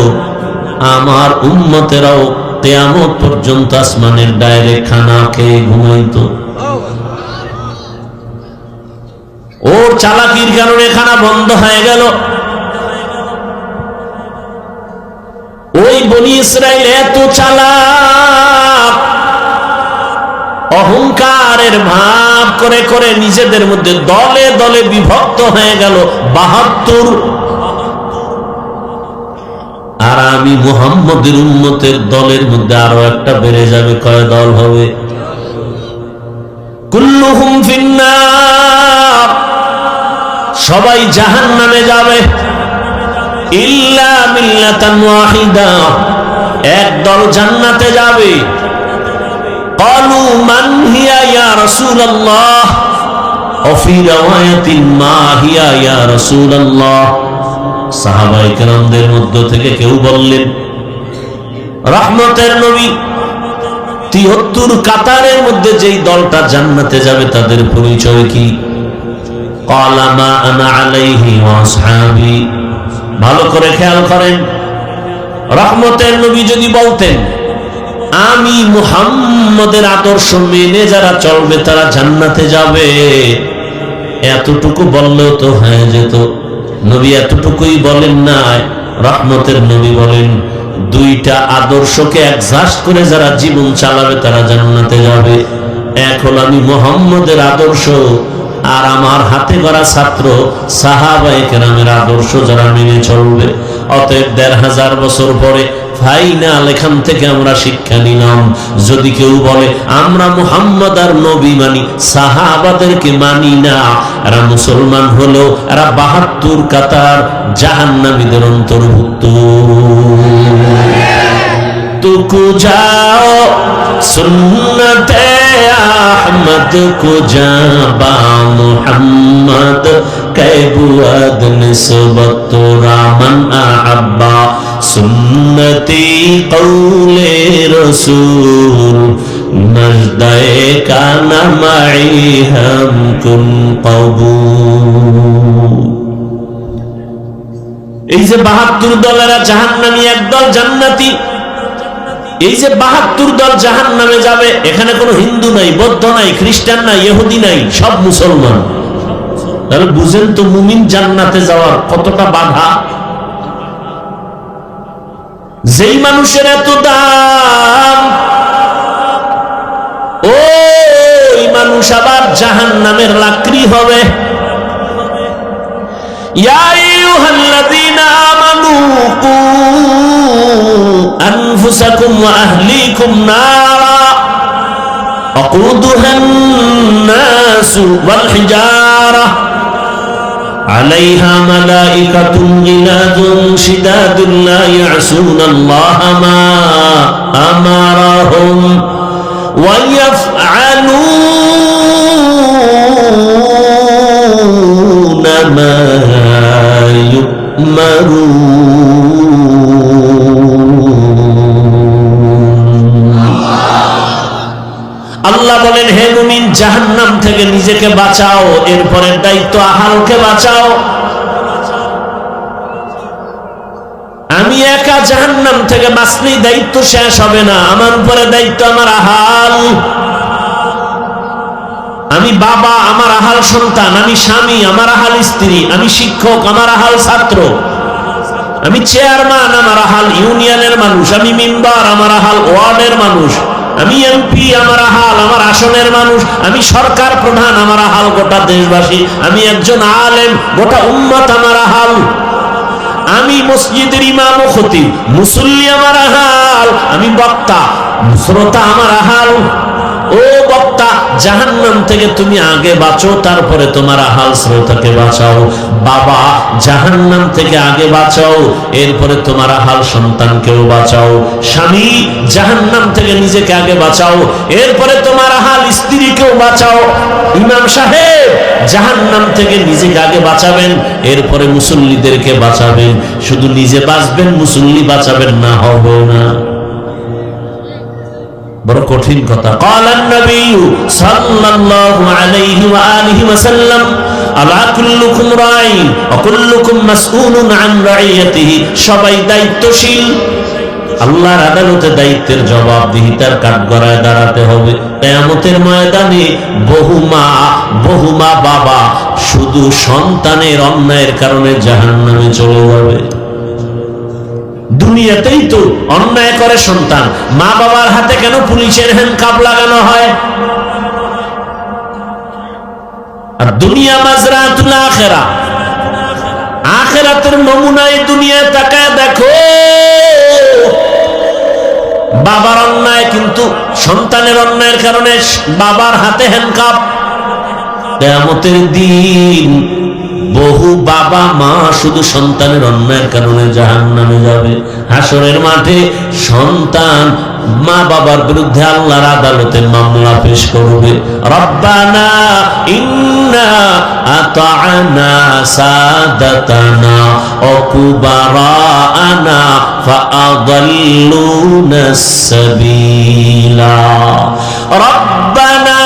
আমার উম্মতেরাও কিয়ামত পর্যন্ত আসমানের ডাইরেক্ট খানা খেয়ে ঘুমাইতো। ওর চালাকির কারণে খানা বন্ধ হয়ে গেল। ওই বনি ইসরাইল এত চালাক, অহংকারের ভাব করে করে নিজেদের মধ্যে দলে দলে বিভক্ত হয়ে গেল ৭২। আর আমি মুহাম্মদের উম্মতের দলের মধ্যে আরো একটা বেড়ে যাবে। কয় দল হবে? কুল্লুহুম ফিন্নার, সবাই জাহান্নামে যাবে। ইল্লা মিল্লাতান ওয়াহিদা, এক দল জান্নাতে যাবে। ক্বালু মান হিয়া ইয়া রাসূলুল্লাহ, ওয়া ফি রাওয়ায়াতিন মা হিয়া ইয়া রাসূলুল্লাহ। সাহাবায়ে কেরামদের মধ্য থেকে কেউ বললেন, রহমতের নবী ৭৩ কাতারের মধ্যে যেই দলটা জান্নাতে যাবে তাদের পরিচয় কি? ক্বালা মা আনা আলাইহি ওয়া আসহাবি। ভালো করে খেয়াল করেন, রহমতের নবী যদি বলতেন আমি মুহাম্মদের আদর্শ মেনে যারা চলবে তারা জান্নাতে যাবে, এতটুকু বললেও তো হয়ে যেত। নবী এতটুকুই বলেন না, রহমতের নবী বলেন, দুইটা আদর্শকে অ্যাডজাস্ট করে যারা জীবন চালাবে তারা জান্নাতে যাবে। এক হলো আমি মুহাম্মদের আদর্শ, আর আমার হাতে গড়া ছাত্র সাহাবায়ে কেরামের আদর্শ যারা মেনে চলবে। অতএব ১৫০০ বছর পরে ফাইনাল এখান থেকে আমরা শিক্ষা নিলাম, যদি কেউ বলে আমরা মুহাম্মদ আর নবী মানি, সাহাবাদেরকে মানি না, এরা মুসলমান হলেও এরা ৭২ কাতার জাহান্নামীদের অন্তর্ভুক্ত। तुको जाओ सुन्नते अहमद को जाबा मुहम्मद कैबुअद निस्बत रामन अहब्बा सुन्नती कौले रसूल नजदे का नमाई हम कुन कबूल। এই যে ৭২ দলেরা জাহান্নামী, একদল জান্নাতি। এই যে ৭২ দল জাহান্নামে যাবে, এখানে কোনো হিন্দু নাই, বৌদ্ধ নাই, খ্রিস্টান নাই, ইহুদি নাই, সব মুসলমান। তাহলে বুঝেন তো মুমিন জান্নাতে যাওয়ার কতটা বাধা। যেই মানুষের এত দাম, ওই মানুষ আবার জাহান্নামের লাকড়ি হবে। ইয়া আইয়ুহাল্লাযীনা আমানু কু আনফুসাকুম ওয়া আহলিকুম নারা ওয়াকুদুহান নাসু ওয়াল হিজারা আলাইহা মালাইকাতুন গিলাযুন শিদাদুন লা ইয়াসুনাল্লাহা মা আমারাহুম ওয়া ইয়াফআলুনা মা ইউমারুন। আল্লাহ বলেন, হে মুমিন, জাহান্নাম থেকে নিজেকে বাঁচাও, এরপরে দায়িত্ব আহালকে বাঁচাও। আমি একা জাহান্নাম থেকে বাঁচলেই দায়িত্ব শেষ হবে না, আমার উপরে দায়িত্ব আমার আহাল। আমি বাবা, আমার আহাল সন্তান, আমি স্বামী, আমার আহাল স্ত্রী, আমি শিক্ষক, আমার আহাল ছাত্র, আমি চেয়ারম্যান, আমার আহাল ইউনিয়নের মানুষ, আমি মেম্বার, আমার আহাল ওয়ার্ডের মানুষ, আমি এমপি, আমার আহাল আমার আসনের মানুষ, আমি সরকার প্রধান, আমার আহাল গোটা দেশবাসী, আমি একজন আলেম, গোটা উম্মত আমার আহাল, আমি মসজিদের ইমাম ও খতিব, মুসল্লি আমার আহাল, আমি বক্তা, শ্রোতা আমার আহাল। ও বক্তা, জাহান্নাম থেকে তুমি আগে বাঁচো, তারপরে তোমার আহাল শ্রোতাকে বাঁচাও। বাবা, জাহান্নাম থেকে আগে বাঁচাও, এরপরে তোমার আহাল সন্তানকেও বাঁচাও। স্বামী, জাহান্নাম থেকে নিজেকে আগে বাঁচাও, এরপরে তোমার আহাল স্ত্রীকেও বাঁচাও। ইমাম সাহেব, জাহান্নাম থেকে নিজেকে আগে বাঁচাবেন, এরপরে মুসল্লিদেরকে বাঁচাবেন। শুধু নিজে বাঁচবেন, মুসল্লি বাঁচাবেন না, হবে না। বড় কঠিন কথা। ক্বালান নবী সাল্লাল্লাহু আলাইহি ওয়া আলিহি ওয়াসাল্লাম, আলা কুল্লুকুম রাঈন ওয়া কুল্লুকুম মাসউলুন আন রাইয়াতিহি। সবাই দায়িত্বশীল, আল্লাহর আদালতে দায়িত্বের জবাবদিহিতার কাঠগড়ায় দাঁড়াতে হবে। কিয়ামতের ময়দানে বহু মা বাবা শুধু সন্তানের অন্যায়ের কারণে জাহান্নামে চলে যাবে। দুনিয়াতেই তো অন্যায় করে সন্তান, মা বাবার হাতে কেন পুলিশের হ্যান্ডকাপ লাগানো হয়? আর দুনিয়া মাজরাতুল আখিরা, আখিরাতের নমুনায় দুনিয়ায় তাকায় দেখো। বাবার অন্যায়, কিন্তু সন্তানের অন্যায়ের কারণে বাবার হাতে হ্যান্ডকাপ। কিয়ামতের দিন বহু বাবা মা শুধু সন্তানের অন্যায়ের কারণে জাহান্নামে যাবে। হাসরের মাঠে সন্তান মা বাবার বিরুদ্ধে আল্লাহর আদালতে মামলা পেশ করবে। রব্বানা ইন্না আতা'না সাদাতানা ওয়া কুবারানা ফাআদাল্লুনাস সাবিলা রব্বানা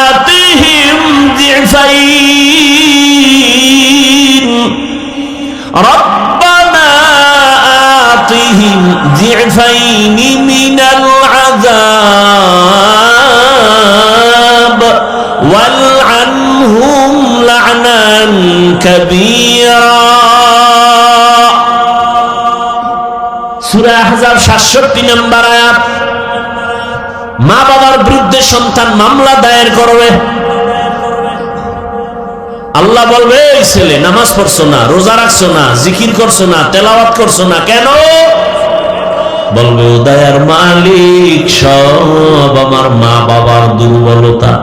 আতিহিম দি'ফাইন ربنا آتهم ضعفين من العذاب والعنهم لعنا كبيرا। 67 নম্বর আয়াত। মা বাবার বিরুদ্ধে সন্তান মামলা দায়ের করবে, আল্লাহ বলবে এই ছেলে নামাজ পড়ছো না, রোজা রাখছো না, জিকির করছো না, তেলাওয়াত করছো না, কেন? বলবে ও দয়ার মালিক, সব আমার মা বাবার দুর্বলতা।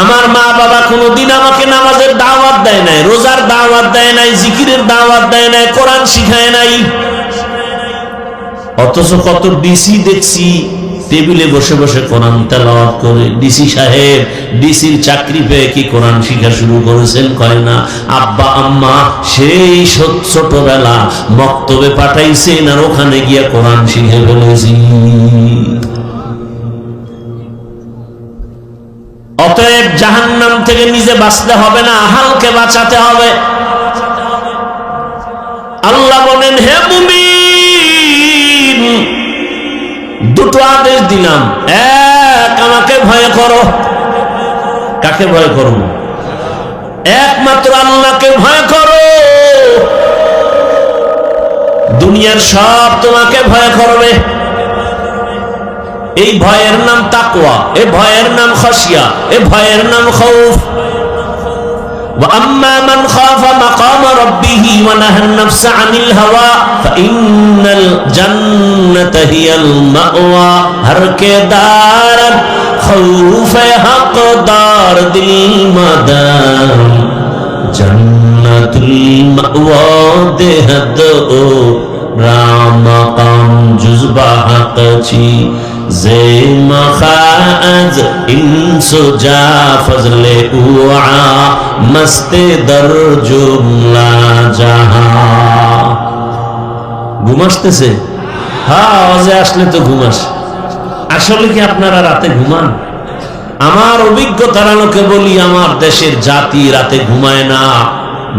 আমার মা বাবা কোনোদিন আমাকে নামাজের দাওয়াত দেয় নাই, রোজার দাওয়াত দেয় নাই, জিকিরের দাওয়াত দেয় নাই, কোরআন শিখায় নাই। অথচ কত ডিসি দেখছি টেবিলে বসে বসে কোরআন তেলাওয়াত করে। ডিসি সাহেব ডিসির চাকরি পেয়ে কি কোরআন শিখা শুরু করেছেন? কয় না। আব্বা আম্মা সেই ছোটবেলা মক্তবে পাঠাইছেন আর ওখানে গিয়ে কোরআন শিখে ফেলেছি। অতএব জাহান্নাম থেকে নিজে বাঁচতে হবে না, আহালকে বাঁচাতে হবে। আল্লাহ বলেন, হে মুমিন, দুটো আদেশ দিলাম। এক, আমাকে ভয় করো। কাকে ভয় করো? একমাত্র আল্লাহকে ভয় করো। দুনিয়ার সব তোমাকে ভয় করবে। এই ভয়ের নাম তাকওয়া, এই ভয়ের নাম খাশিয়া, এই ভয়ের নাম খাউফ। وأما من خاف مقام ربه ونهى النفس عن الهوى فإن الجنة هي المأوى। हर के दार खौफ हक दार दिल मदार जन्नतुल मअवा देहद ओ राम काम जुज़बा हक छी जे मखाज इंसो जा फजले उआ मस्ते दर जुमला जहां। ঘুম আসতেছে? হ্যাঁ, আওয়াজে আসলে তো ঘুম আসে। আসলে কি আপনারা রাতে ঘুমান? আমার অভিজ্ঞতার আলোকে বলি, আমার দেশের জাতি রাতে ঘুমায় না,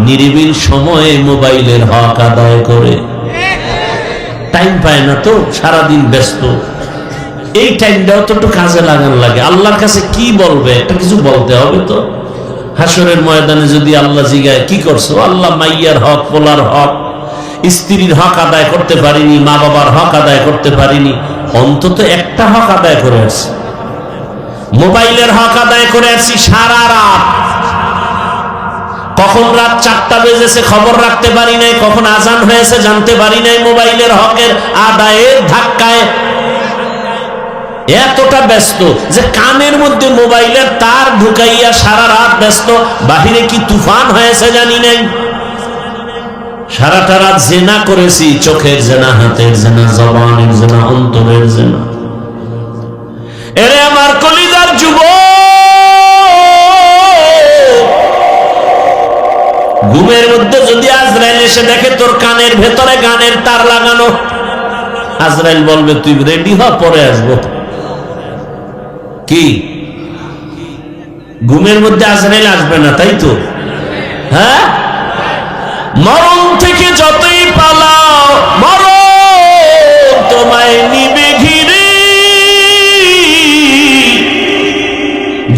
নিরিবিল সময়ে মোবাইলের হক আদায় করে। টাইম পায় না তো, সারাদিন ব্যস্ত। এই টাইমটাও তো একটু কাজে লাগানো লাগে। আল্লাহর কাছে কি বলবে? একটা কিছু বলতে হবে তো। হাসরের ময়দানে যদি আল্লাহ জিগায় কি করছো? আল্লাহ মাইয়ার হক, পোলার হক, স্ত্রীর হক আদায় করতে পারিনি, মা বাবার হক আদায় করতে পারিনি, অন্তত একটা হক আদায় করে আসছি। মোবাইলের হক আদায় করে আসছি সারা রাত। কখন রাত 4টা বেজেছে খবর রাখতে পারি নাই, কখন আজান হয়েছে জানতে পারি নাই। মোবাইলের হকের আদায়ের ধাক্কায় এতটা ব্যস্ত যে কানের মধ্যে মোবাইলের তার ঢুকাইয়া সারা রাত ব্যস্ত। বাহিরে কি তুফান হয়েছে জানি নাই। সারাটা রাত জেনা করেছি, চোখের জেনা, হাতের জেনা, জবানের জেনা, অন্তরের জেনা। এরে আমার কলিজার যুবক, ঘুমের মধ্যে যদি আজরাইল এসে দেখে তোর কানের ভেতরে গানের তার লাগানো, আজরাইল বলবে তুই রেডি হ, পরে আসবো। কি ঘুমের মধ্যে আজরাইল আসবে না, তাই তো? হ্যাঁ, মরণ থেকে যতই পালাও মরণ তোমায় নিবে ঘিরে।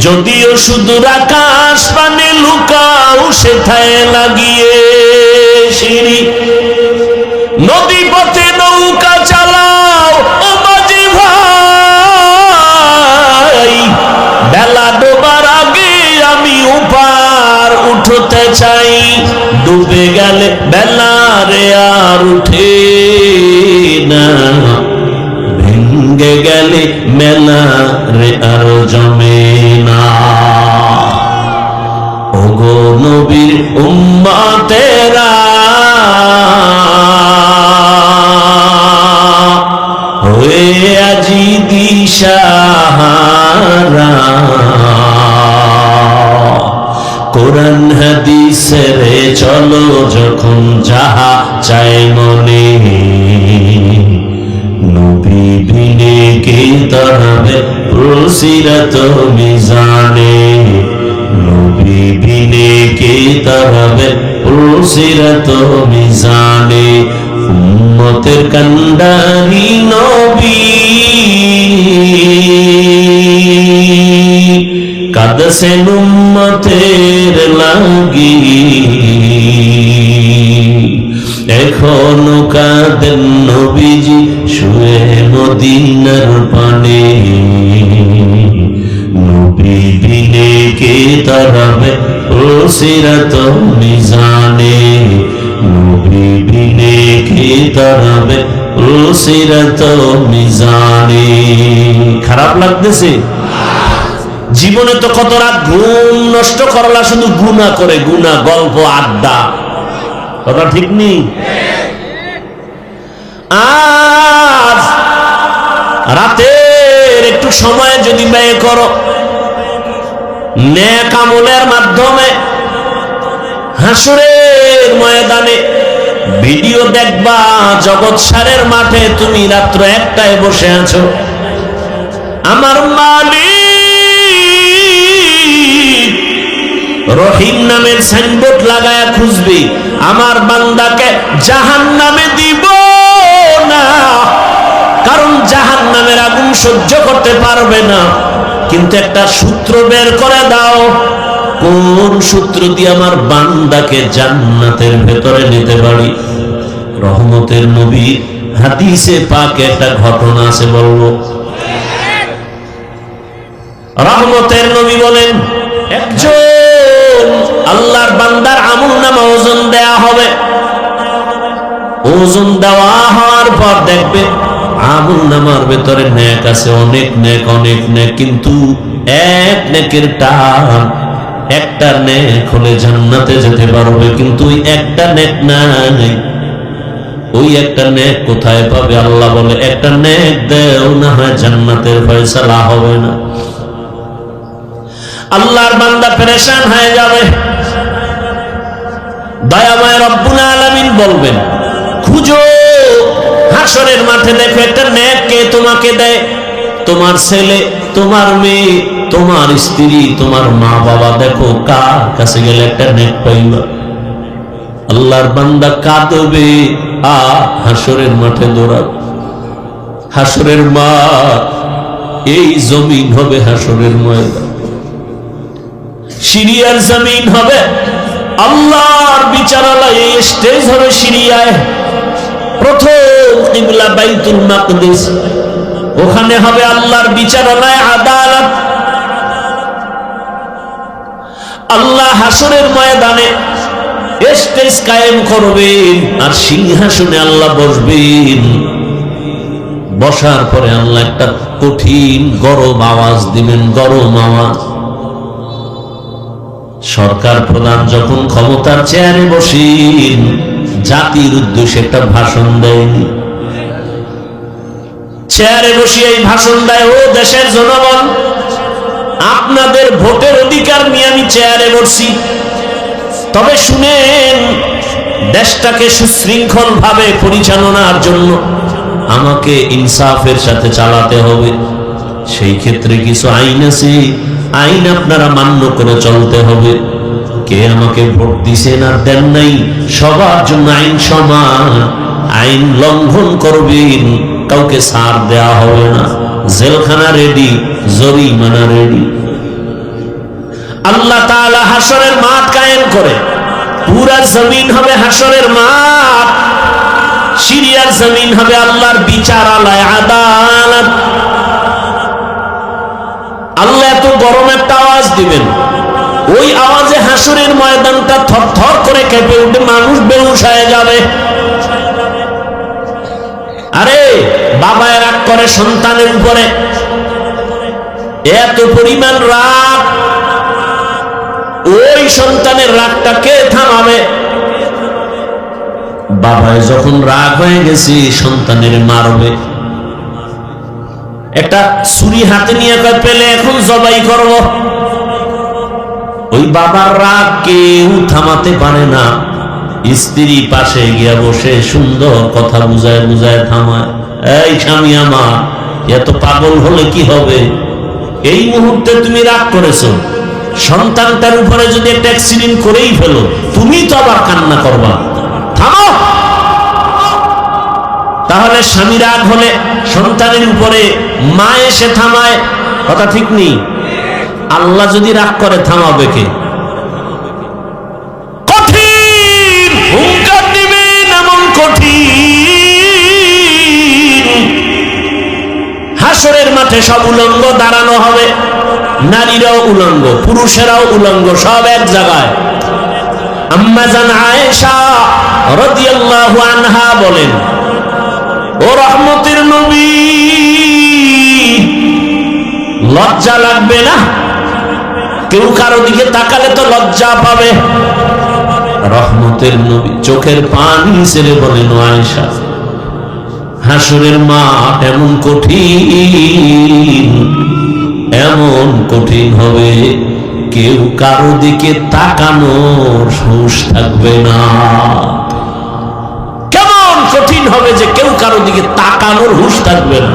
যদিও সুদূর আকাশ পানে লুকাও সেথায় লাগিয়ে সিঁড়ি। নদী পথে নৌকা চালাও ও মাঝি ভাই, বেলা ডোবার আগে আমি উপার উঠতে চাই। ডুবে গেলে বেলা রে আর উঠে না, ভেঙ্গে গেলে মেলা রে আর জমে না। ওগো নবীর উম্মতেরা, হয়ে আজি দিশাহারা। কোরআন হাদিসের চলো যখন যাহা চাই মনে, নবী বিনে কে তরবে প্রসিরত মিজানে। নবী বিনে কে তরবে প্রসিরত মিজানে। উম্মতের কান্ডারি নবী কাঁদছেন উম্মতের লাগি। এখনো কাঁদেন নবীজি শুয়ে মদিনার পানে। নবী বিনে কে তারাবে ও সিরাত মিজানে, নবী বিনে কে তারাবে ও সিরাত মিজানে। খারাপ লাগতেছে? জীবনে তো কত রাত ঘুম নষ্ট করলা শুধু গুনাহ করে, গুনাহ, গল্প, আড্ডা। কথা ঠিক নেই? আজ রাতের একটু সময় যদি ব্যয় করো নেক আমলের মাধ্যমে, হাসরের ময়দানে ভিডিও দেখবা জগৎ সারের মাঠে তুমি রাত্র 1টায় বসে আছো, আমার মালিক রহিম নামের সাইনবোর্ড লাগায়া খুঁজবি আমার বান্দাকে জাহান্নামে দিব না, কারণ জাহান্নামের আগুন সহ্য করতে পারবে না। কিন্তু একটা সূত্র বের করে দাও, কোন সূত্র দিয়ে আমার বান্দাকে জান্নাতের ভেতরে নিতে পারি। রহমতের নবী হাদিসে পাকে একটা ঘটনা আছে, বলবো। রহমতের নবী বলেন, একজন আল্লাহর বান্দার আমলনামা ওজন দেয়া হবে। ওজন দেওয়া হওয়ার পর দেখবে আমলনামার ভেতরে নেক আছে, অনেক নেক, অনেক নেক, কিন্তু এক নেকের টান, একটা নেক হলে জান্নাতে যেতে পারবে, কিন্তু ওই একটা নেক নাই। ওই একটা নেক কোথায় পাবে? আল্লাহ বলে, একটা নেক দেও না হয় জান্নাতের ফয়সালা হবে না। আল্লাহর বান্দা পেরেশান হয়ে যাবে। দয়াময় রব্বুল আলামিন বলবেন, খুঁজো হাসরের মাঠে, দেখো একটা নেক কে তোমাকে দেয়। তোমার ছেলে, তোমার মেয়ে, তোমার স্ত্রী, তোমার মা বাবা, দেখো কার কাছে গেলে একটা নেক পাইবা। আল্লাহর বান্দা কাঁদবে, হাসরের মাঠে দৌড়াবে। হাসরের মাঠ, এই জমিন হবে হাসরের ময়দান, সিরিয়ার জমিন হবে, আল্লাহর বিচারালয়, এই স্টেজ হবে সিরিয়ায়। প্রথম কিবলা বাইতুল মাকদিস, ওখানে হবে আল্লাহর বিচারালয়, আদালত। আল্লাহ হাসরের ময়দানে স্টেজ কায়েম করবেন, আর সিংহাসনে আল্লাহ বসবেন। বসার পরে আল্লাহ একটা কঠিন গরম আওয়াজ দিবেন, গরম আওয়াজ। সরকার প্রধান যখন ক্ষমতার চেয়ারে বসেন, জাতির উদ্দেশ্যে একটা ভাষণ দেয়নি, চেয়ারে বসিয়ে এই ভাষণ দেয়, ও দেশের জনগণ, আপনাদের ভোটের অধিকার নিয়ে আমি চেয়ারে বসছি, তবে শুনেন, দেশটাকে সুশৃঙ্খল ভাবে পরিচালনার জন্য আমাকে ইনসাফের সাথে চালাতে হবে। সেই ক্ষেত্রে কিছু আইন আছে, আইন আপনারা মান্য করে চলতে হবে। কে আমাকে ভোট দিছেন আর দেন নাই, সবার জন্য আইন সমান। আইন লঙ্ঘন করবেন, কাউকে ছাড় দেয়া হবে না, জেলখানা রেডি, জরিমানা রেডি। আল্লাহ তাআলা হাসরের মাঠ কায়েম করে, পুরা জমিন হবে হাসরের মাঠ, সিরিয়ার জমিন হবে আল্লাহর বিচারালয়, আদালত। আল্লাহ এত গরম একটা আওয়াজ দিবেন, ওই আওয়াজে হাসরের ময়দানটা থরথর করে কেঁপে উঠে, মানুষ বেহুশ হয়ে যাবে। আরে বাবা রাগ করে সন্তানের উপরে, এত পরিমাণ রাগ, ওই সন্তানের রাগটা কে থামাবে? বাবায় যখন রাগ হয়ে গেছে, সন্তানের মারবে, একটা ছুরি হাতে নিয়ে পেলে এখন জবাই করব। ওই বাবার রাগ কেউ থামাতে পারে না। স্ত্রী পাশে গিয়া বসে সুন্দর কথা বুঝায় বুঝায় থামায়, এই স্বামী আমার, এত পাগল হলে কি হবে? এই মুহূর্তে তুমি রাগ করেছো, সন্তানটার উপরে যদি একটা অ্যাক্সিডেন্ট করেই ফেলো, তুমি তো আবার কান্না করবা, থামো। তাহলে স্বামী রাগ হলে সন্তানের উপরে মা এসে থামায়, কথা ঠিক নেই? আল্লাহ যদি রাগ করে থামাবে কে? কঠিন হুঙ্কার দিবেন, এমন কঠিন। হাসরের মাঠে সব উলঙ্গ দাঁড়ানো হবে, নারীরাও উলঙ্গ, পুরুষেরাও উলঙ্গ, সব এক জায়গায়। আম্মা জান আয়েশা রাদিয়াল্লাহু আনহা বলেন, ও রহমতের নবী, লজ্জা লাগবে না? কেউ কারো দিকে তাকালে তো লজ্জা পাবে। রহমতের নবী চোখের পানি ছেড়ে বলেন, ও আয়েশা, হাসরের মাঠ এমন কঠিন, এমন কঠিন হবে, কেউ কারো দিকে তাকানোর সাহস থাকবে না। কেমন কঠিন হবে যে কেউ কারো দিকে তাকানোর হুঁশ থাকবে না।